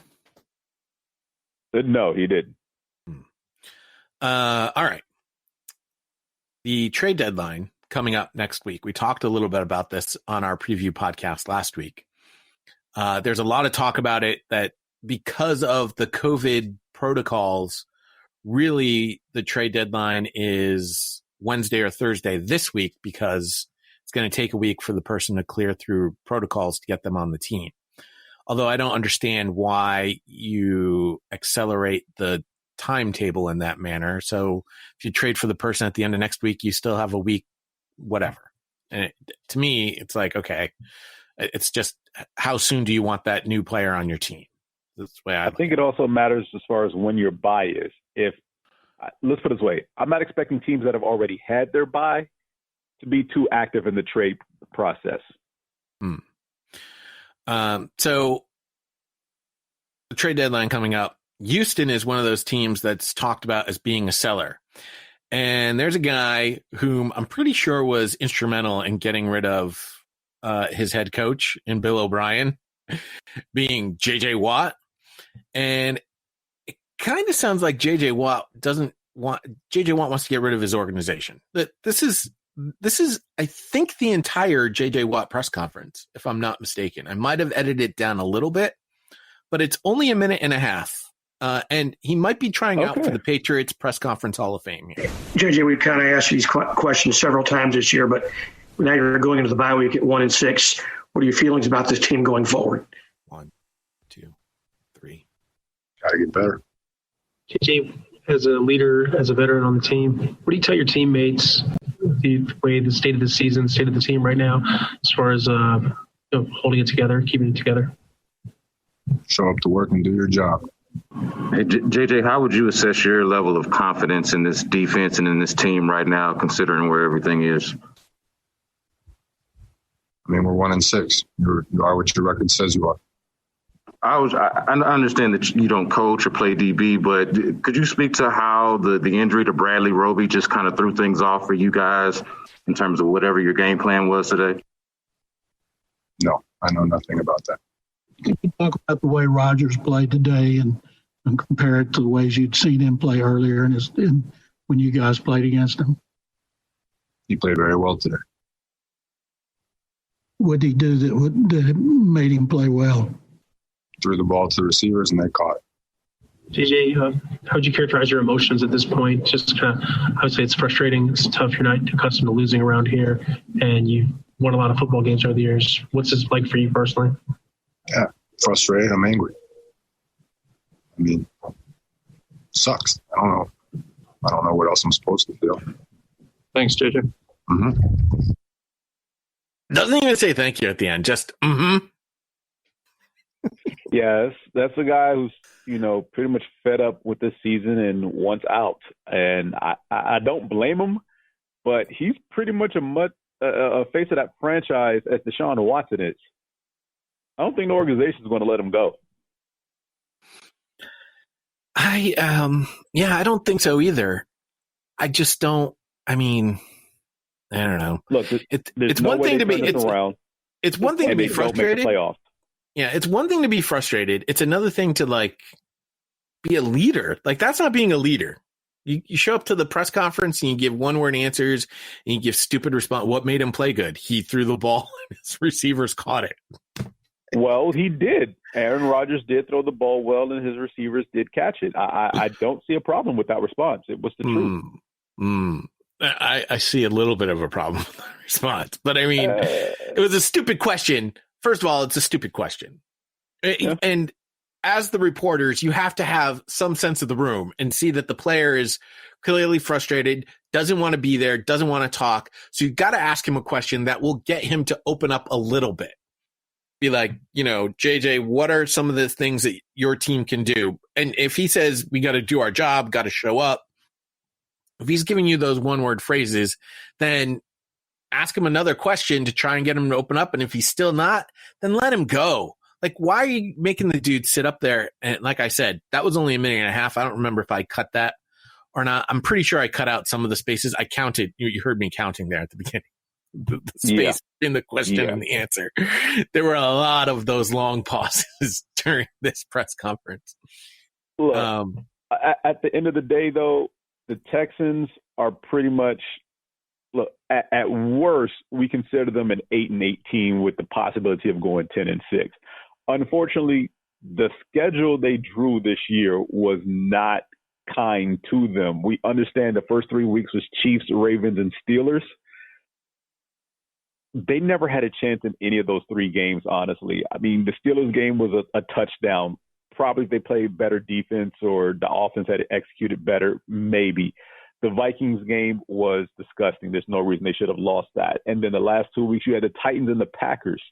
No, he didn't. All right. The trade deadline coming up next week. We talked a little bit about this on our preview podcast last week. There's a lot of talk about it that because of the COVID protocols, really the trade deadline is Wednesday or Thursday this week because it's going to take a week for the person to clear through protocols to get them on the team. Although I don't understand why you accelerate the timetable in that manner. So if you trade for the person at the end of next week, you still have a week, whatever. And to me, it's like, okay, it's just how soon do you want that new player on your team? That's the way I think it also matters as far as when your bye is. Let's put it this way, I'm not expecting teams that have already had their bye to be too active in the trade process. So the trade deadline coming up, Houston is one of those teams that's talked about as being a seller. And there's a guy whom I'm pretty sure was instrumental in getting rid of his head coach in Bill O'Brien, being J.J. Watt. And it kind of sounds like J.J. Watt wants to get rid of his organization. But this is, I think, the entire J.J. Watt press conference, if I'm not mistaken. I might have edited it down a little bit, but it's only a minute and a half. And he might be trying out for the Patriots Press Conference Hall of Fame here. JJ, we've kind of asked you these questions several times this year, but now you're going into the bye week at 1-6. What are your feelings about this team going forward? 1, 2, 3. Got to get better. JJ, as a leader, as a veteran on the team, what do you tell your teammates the state of the season, state of the team right now, as far as holding it together, keeping it together? Show up to work and do your job. Hey, JJ, how would you assess your level of confidence in this defense and in this team right now, considering where everything is? I mean, we're 1-6. You are what your record says you are. I understand that you don't coach or play DB, but could you speak to how the injury to Bradley Roby just kind of threw things off for you guys in terms of whatever your game plan was today? No, I know nothing about that. Can you talk about the way Rodgers played today and compare it to the ways you'd seen him play earlier in when you guys played against him? He played very well today. would he do that made him play well? Threw the ball to the receivers and they caught it. JJ, how would you characterize your emotions at this point? Just kind of, I would say it's frustrating. It's tough. You're not accustomed to losing around here, and you won a lot of football games over the years. What's this like for you personally? Yeah, frustrated. I'm angry. I mean, sucks. I don't know what else I'm supposed to feel. Thanks, JJ. Mm-hmm. Doesn't even say thank you at the end. Just Yes, that's a guy who's, pretty much fed up with this season and wants out. And I don't blame him, but he's pretty much a face of that franchise as Deshaun Watson is. I don't think the organization is going to let him go. I don't think so either. I just don't. I mean, I don't know. Look, it's one thing to be it's one thing to be frustrated. Yeah, it's one thing to be frustrated. It's another thing to be a leader. That's not being a leader. You show up to the press conference and you give one-word answers and you give stupid response. What made him play good? He threw the ball and his receivers caught it. Well, he did. Aaron Rodgers did throw the ball well and his receivers did catch it. I don't see a problem with that response. It was the truth. I see a little bit of a problem with that response. But I mean, it was a stupid question. First of all, it's a stupid question. Yeah. And as the reporters, you have to have some sense of the room and see that the player is clearly frustrated, doesn't want to be there, doesn't want to talk. So you've got to ask him a question that will get him to open up a little bit. Be like, JJ, what are some of the things that your team can do? And if he says, we got to do our job, got to show up, if he's giving you those one-word phrases, then ask him another question to try and get him to open up. And if he's still not, then let him go. Why are you making the dude sit up there? And like I said, that was only a minute and a half. I don't remember if I cut that or not. I'm pretty sure I cut out some of the spaces. I counted. You heard me counting there at the beginning. The space in the question and the answer. There were a lot of those long pauses during this press conference. Look, at the end of the day, though, the Texans are pretty much, at worst, we consider them an 8-18 with the possibility of going 10-6. Unfortunately, the schedule they drew this year was not kind to them. We understand the first 3 weeks was Chiefs, Ravens, and Steelers. They never had a chance in any of those 3 games, honestly. I mean, the Steelers game was a touchdown. Probably if they played better defense or the offense had executed better, maybe. The Vikings game was disgusting. There's no reason they should have lost that. And then the last 2 weeks, you had the Titans and the Packers.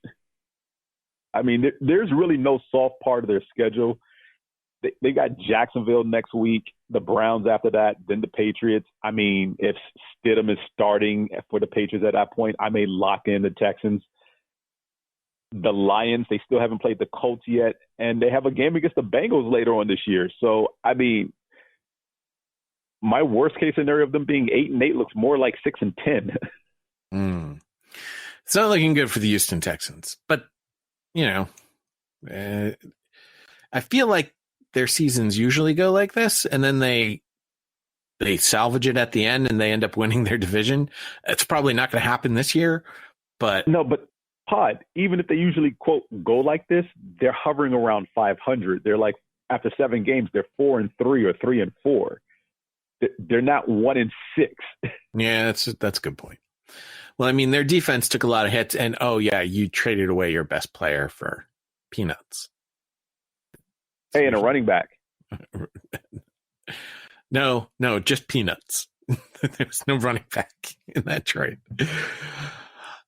I mean, there's really no soft part of their schedule. They got Jacksonville next week, the Browns after that, then the Patriots. I mean, if Stidham is starting for the Patriots at that point, I may lock in the Texans. The Lions, they still haven't played the Colts yet, and they have a game against the Bengals later on this year. So, I mean, my worst case scenario of them being 8-8 looks more like 6-10. It's not looking good for the Houston Texans, but I feel like their seasons usually go like this, and then they salvage it at the end and they end up winning their division. It's probably not going to happen this year, but no, but Pod, even if they usually quote go like this, they're hovering around 500. They're like, after 7 games, they're 4-3 or 3-4. They're not 1-6. Yeah, that's a good point. Well, I mean, their defense took a lot of hits, and you traded away your best player for peanuts. Hey, and a running back. No, just peanuts. There was no running back in that trade.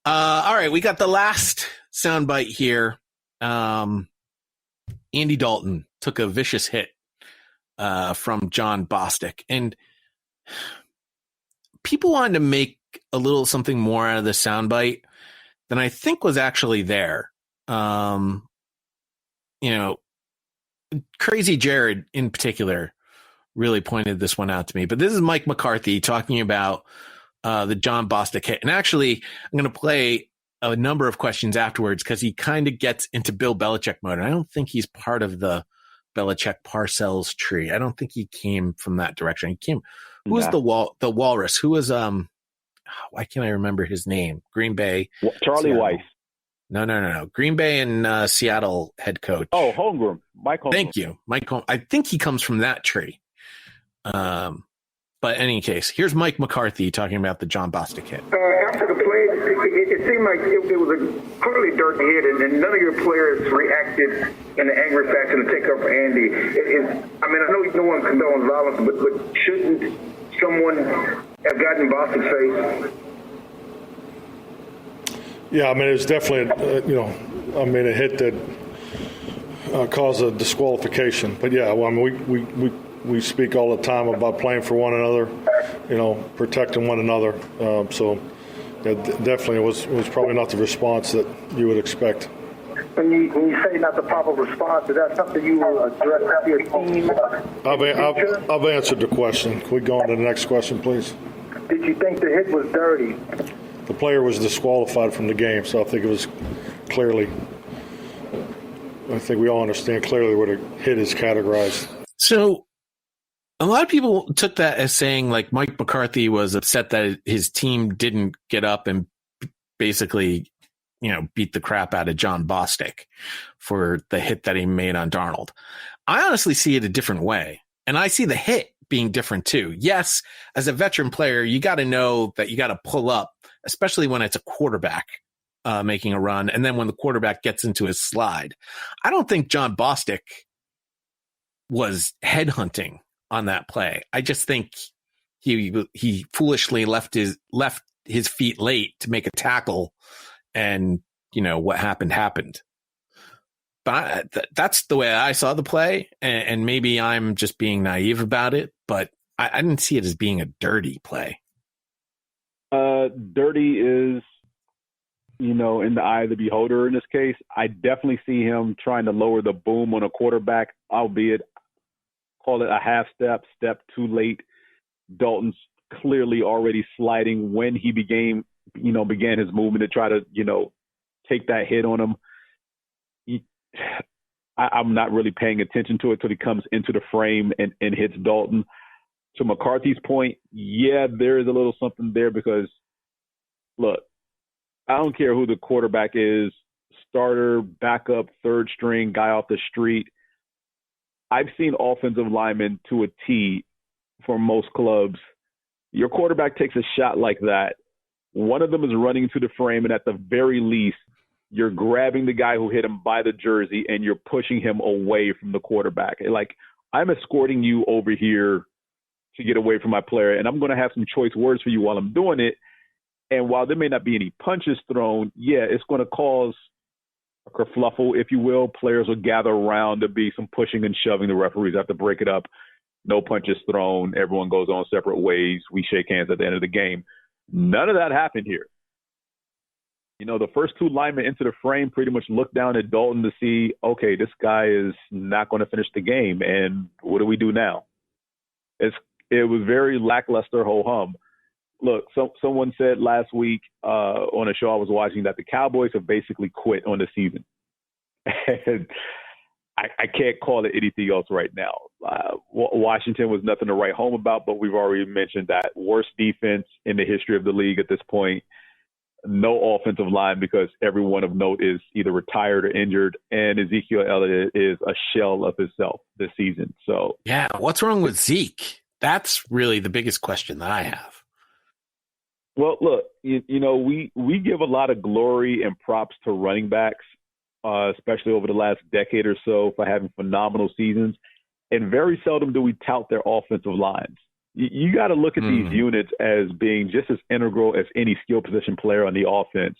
All right, we got the last soundbite here. Andy Dalton took a vicious hit from John Bostic, and people wanted to make a little something more out of the soundbite than I think was actually there. Crazy Jared in particular really pointed this one out to me, but this is Mike McCarthy talking about the John Bostic hit. And actually, I'm going to play a number of questions afterwards because he kind of gets into Bill Belichick mode. And I don't think he's part of the Belichick Parcells tree. I don't think he came from that direction. He came. Who was the walrus? Who was why can't I remember his name? Green Bay. Charlie Weiss. No. Green Bay and Seattle head coach. Oh, Holmgren. Mike Holmgren. Thank you. Mike Holmgren. I think he comes from that tree. But in any case, here's Mike McCarthy talking about the John Bostic hit. After the play, it seemed like it was a partly dirty hit, and none of your players reacted in an angry fashion to take up for Andy. I know no one condones violence, but shouldn't someone have gotten Bostic's face? Yeah, it was definitely, a hit that caused a disqualification. But yeah, we speak all the time about playing for one another, protecting one another. Definitely it was probably not the response that you would expect. When you say not the proper response, is that something you will address with your team? I've answered the question. Can we go on to the next question, please? Did you think the hit was dirty? The player was disqualified from the game, so I think it was clearly. I think we all understand clearly what a hit is categorized. So a lot of people took that as saying like Mike McCarthy was upset that his team didn't get up and basically, beat the crap out of John Bostic for the hit that he made on Darnold. I honestly see it a different way. And I see the hit being different too. Yes, as a veteran player, you got to know that you got to pull up, especially when it's a quarterback making a run. And then when the quarterback gets into his slide, I don't think John Bostic was headhunting on that play. I just think he foolishly left his feet late to make a tackle, and what happened. But that's the way I saw the play, and maybe I'm just being naive about it, but I didn't see it as being a dirty play. Dirty is, in the eye of the beholder in this case. I definitely see him trying to lower the boom on a quarterback, albeit call it a half step too late. Dalton's clearly already sliding when he began his movement to try to, take that hit on him. I'm not really paying attention to it till he comes into the frame and hits Dalton. To McCarthy's point, yeah, there is a little something there because, look, I don't care who the quarterback is, starter, backup, third string, guy off the street. I've seen offensive linemen to a T for most clubs. Your quarterback takes a shot like that. One of them is running into the frame, and at the very least, you're grabbing the guy who hit him by the jersey and you're pushing him away from the quarterback. Like, I'm escorting you over here to get away from my player, and I'm going to have some choice words for you while I'm doing it. And while there may not be any punches thrown, yeah, it's going to cause a kerfluffle, if you will. Players will gather around. There'll be some pushing and shoving. The referees have to break it up. No punches thrown. Everyone goes on separate ways. We shake hands at the end of the game. None of that happened here. The first two linemen into the frame pretty much looked down at Dalton to see, okay, this guy is not going to finish the game, and what do we do now? It was very lackluster ho-hum. Look, someone said last week on a show I was watching that the Cowboys have basically quit on the season. And I can't call it anything else right now. Washington was nothing to write home about, but we've already mentioned that. Worst defense in the history of the league at this point. No offensive line because everyone of note is either retired or injured, and Ezekiel Elliott is a shell of himself this season. So yeah, what's wrong with Zeke? That's really the biggest question that I have. Well, look, we give a lot of glory and props to running backs, especially over the last decade or so, for having phenomenal seasons, and very seldom do we tout their offensive lines. You got to look at these units as being just as integral as any skill position player on the offense.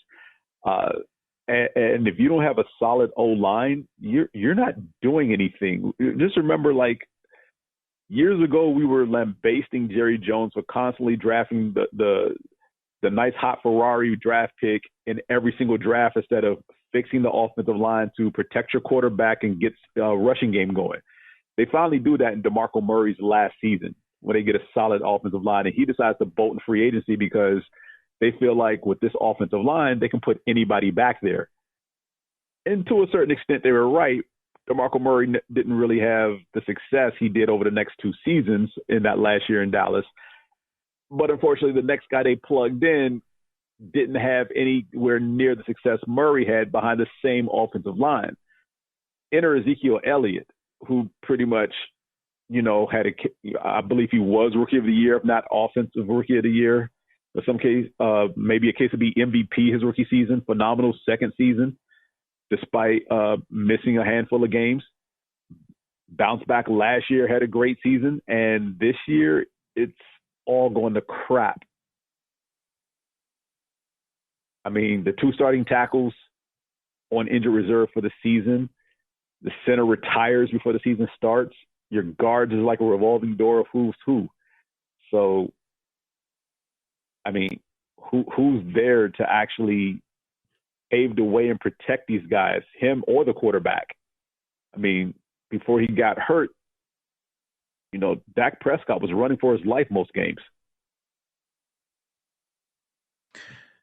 And if you don't have a solid O-line, you're not doing anything. Just remember, like, years ago, we were lambasting Jerry Jones for constantly drafting the nice hot Ferrari draft pick in every single draft instead of fixing the offensive line to protect your quarterback and get a rushing game going. They finally do that in DeMarco Murray's last season, when they get a solid offensive line, and he decides to bolt in free agency because they feel like with this offensive line, they can put anybody back there. And to a certain extent, they were right. DeMarco Murray didn't really have the success he did over the next two seasons in that last year in Dallas. But unfortunately, the next guy they plugged in didn't have anywhere near the success Murray had behind the same offensive line. Enter Ezekiel Elliott, who pretty much, I believe he was Rookie of the Year, if not Offensive Rookie of the Year. In some case, maybe a case would be MVP his rookie season, phenomenal second season, despite missing a handful of games. Bounced back last year, had a great season, and this year it's all going to crap. I mean, the 2 starting tackles on injured reserve for the season. The center retires before the season starts. Your guards is like a revolving door of who's who. So, I mean, who's there to actually pave the way and protect these guys, him or the quarterback? I mean, before he got hurt, Dak Prescott was running for his life most games.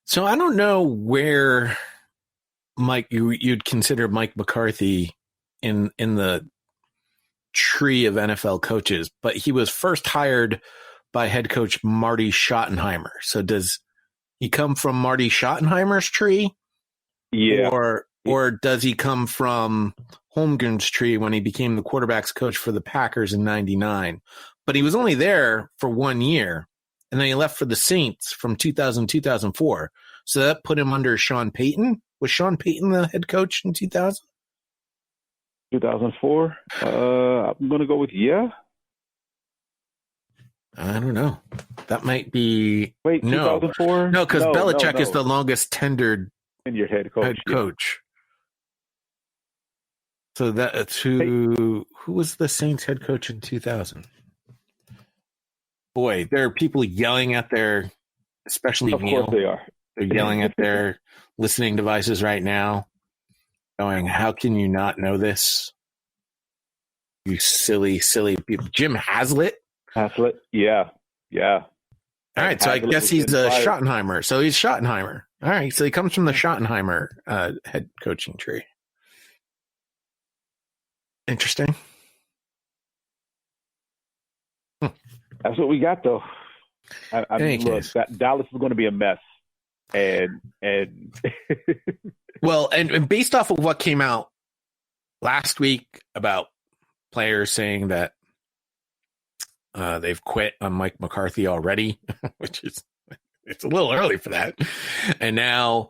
So I don't know where you'd consider Mike McCarthy in the tree of NFL coaches, but he was first hired by head coach Marty Schottenheimer. So does he come from Marty Schottenheimer's tree? Yeah. Or does he come from Holmgren's tree when he became the quarterback's coach for the Packers in 99? But he was only there for 1 year, and then he left for the Saints from 2000 2004. So that put him under Sean Payton. Was Sean Payton the head coach in 2000? 2004? I'm going to go with yeah. I don't know. That might be... Wait, 2004? No, because Belichick is the longest tenured head coach. So that's who was the Saints head coach in 2000? Boy, there are people yelling at their, especially Of Neil. course they are. They're yelling at their listening devices right now, going, how can you not know this? You silly, silly people. Jim Haslett? Yeah. All right, so I guess he's a Schottenheimer. So he's Schottenheimer. All right, so he comes from the Schottenheimer head coaching tree. Interesting. That's what we got, though. I mean, look, Dallas is going to be a mess. And well, and based off of what came out last week about players saying that they've quit on Mike McCarthy already, which is it's a little early for that. And now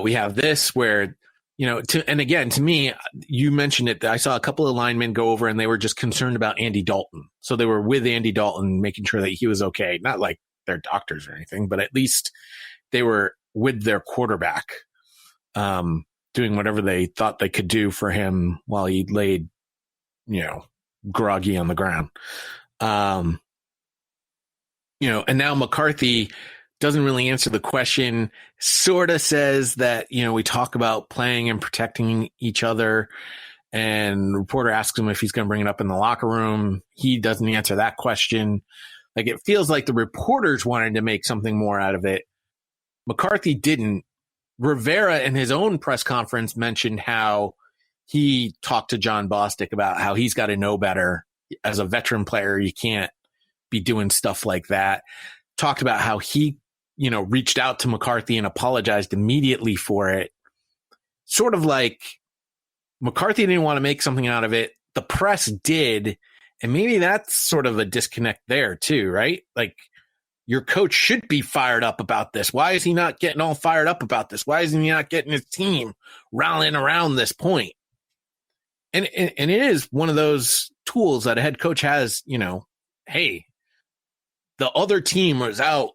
we have this where, and again, to me, you mentioned it. I saw a couple of linemen go over and they were just concerned about Andy Dalton. So they were with Andy Dalton, making sure that he was okay. Not like they're doctors or anything, but at least they were with their quarterback, doing whatever they thought they could do for him while he laid, groggy on the ground. And now McCarthy doesn't really answer the question, sort of says that, we talk about playing and protecting each other. And the reporter asks him if he's going to bring it up in the locker room. He doesn't answer that question. Like, it feels like the reporters wanted to make something more out of it. McCarthy didn't. Rivera in his own press conference mentioned how he talked to John Bostic about how he's got to know better. As a veteran player, you can't be doing stuff like that. Talked about how he, reached out to McCarthy and apologized immediately for it. Sort of like McCarthy didn't want to make something out of it. The press did. And maybe that's sort of a disconnect there too, right? Like, your coach should be fired up about this. Why is he not getting all fired up about this? Why is he not getting his team rallying around this point? And it is one of those tools that a head coach has, hey, the other team was out,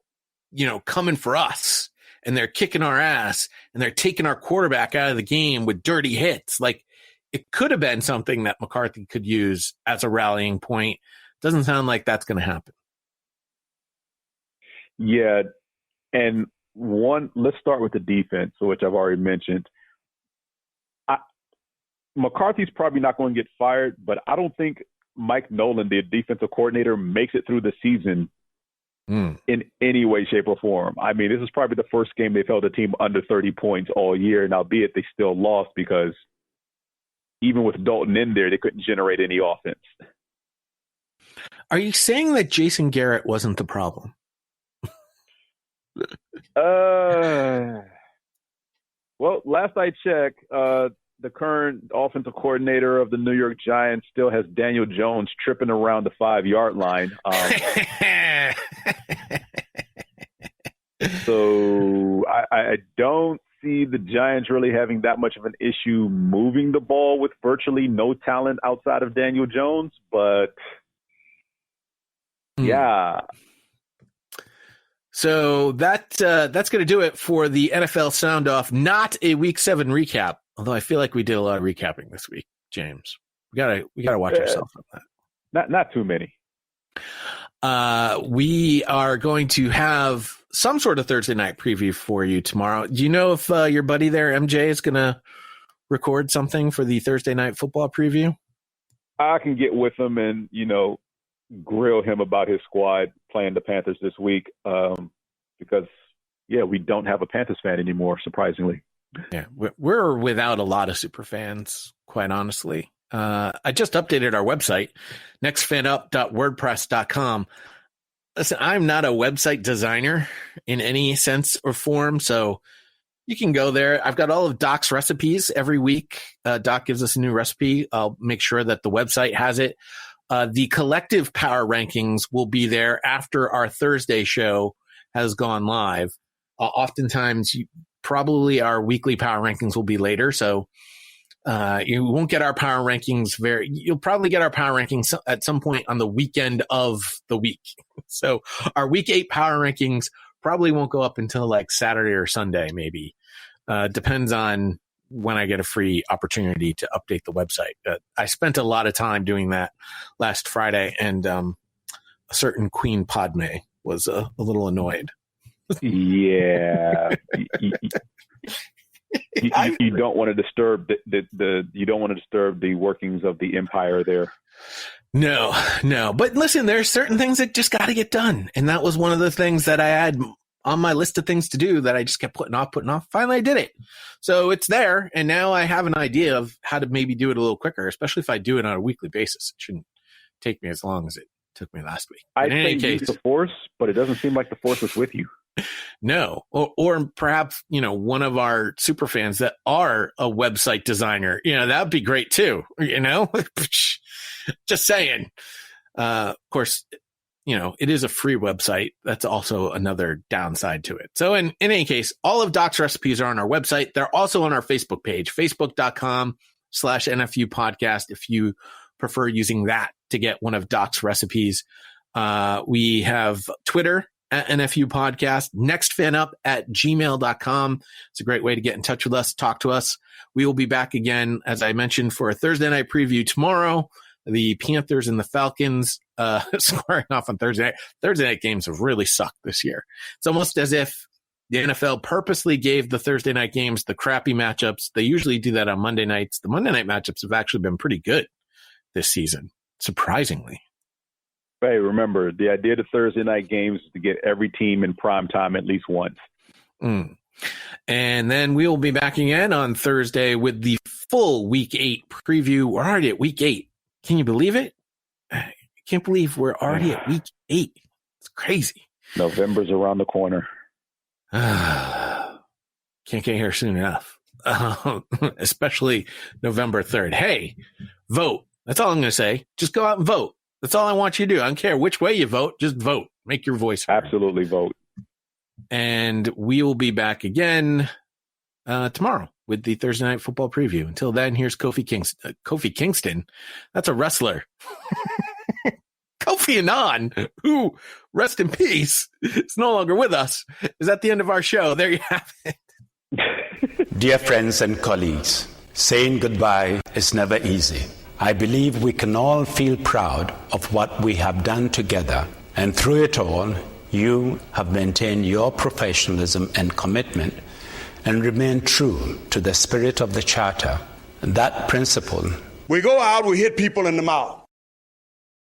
coming for us, and they're kicking our ass, and they're taking our quarterback out of the game with dirty hits. Like, it could have been something that McCarthy could use as a rallying point. Doesn't sound like that's going to happen. Yeah, and let's start with the defense, which I've already mentioned. McCarthy's probably not going to get fired, but I don't think Mike Nolan, the defensive coordinator, makes it through the season in any way, shape, or form. I mean, this is probably the first game they've held a team under 30 points all year, and albeit they still lost because even with Dalton in there, they couldn't generate any offense. Are you saying that Jason Garrett wasn't the problem? Well, last I checked, the current offensive coordinator of the New York Giants still has Daniel Jones tripping around the 5-yard line. So I don't see the Giants really having that much of an issue moving the ball with virtually no talent outside of Daniel Jones. But, yeah. So that's going to do it for the NFL Sound Off. Not a Week 7 recap, although I feel like we did a lot of recapping this week, James. We gotta watch ourselves on that. Not too many. We are going to have some sort of Thursday night preview for you tomorrow. Do you know if your buddy there, MJ, is going to record something for the Thursday night football preview? I can get with him and, grill him about his squad playing the Panthers this week because, we don't have a Panthers fan anymore, surprisingly. Yeah, we're without a lot of super fans, quite honestly. I just updated our website, nextfanup.wordpress.com. Listen, I'm not a website designer in any sense or form, so you can go there. I've got all of Doc's recipes every week. Doc gives us a new recipe. I'll make sure that the website has it. The collective power rankings will be there after our Thursday show has gone live. Oftentimes, probably our weekly power rankings will be later, so you won't get our power rankings you'll probably get our power rankings at some point on the weekend of the week. So our week 8 power rankings probably won't go up until like Saturday or Sunday, maybe. Depends on when I get a free opportunity to update the website. I spent a lot of time doing that last Friday, and a certain Queen Padme was a little annoyed. Yeah. You don't want to disturb you don't want to disturb the workings of the empire there. No. But listen, there's certain things that just got to get done, and that was one of the things that I had on my list of things to do that I just kept putting off. Finally, I did it, so it's there, and now I have an idea of how to maybe do it a little quicker, especially if I do it on a weekly basis. It shouldn't take me as long as it took me last week. I think use the Force, but it doesn't seem like the Force was with you. No, or perhaps, one of our super fans that are a website designer, that would be great too, just saying. Of course, it is a free website. That's also another downside to it. So in any case, all of Doc's recipes are on our website. They're also on our Facebook page, facebook.com/NFU podcast. If you prefer using that to get one of Doc's recipes, we have Twitter at NFU podcast, nextfanup@gmail.com. It's a great way to get in touch with us, talk to us. We will be back again, as I mentioned, for a Thursday night preview tomorrow. The Panthers and the Falcons squaring off on Thursday night. Thursday night games have really sucked this year. It's almost as if the NFL purposely gave the Thursday night games the crappy matchups. They usually do that on Monday nights. The Monday night matchups have actually been pretty good this season, surprisingly. Hey, remember, the idea of the Thursday night games is to get every team in prime time at least once. And then we will be back again on Thursday with the full Week 8 preview. We're already at Week 8. Can you believe it? I can't believe we're already at Week 8. It's crazy. November's around the corner. Can't get here soon enough. Especially November 3rd. Hey, vote. That's all I'm going to say. Just go out and vote. That's all I want you to do. I don't care which way you vote. Just vote. Make your voice heard. Absolutely vote. And we will be back again tomorrow with the Thursday Night Football preview. Until then, here's Kofi Kingston. Kofi Kingston? That's a wrestler. Kofi Annan, who, rest in peace, is no longer with us, is at the end of our show. There you have it. Dear friends and colleagues, saying goodbye is never easy. I believe we can all feel proud of what we have done together, and through it all, you have maintained your professionalism and commitment and remained true to the spirit of the Charter. That principle. We go out, we hit people in the mouth.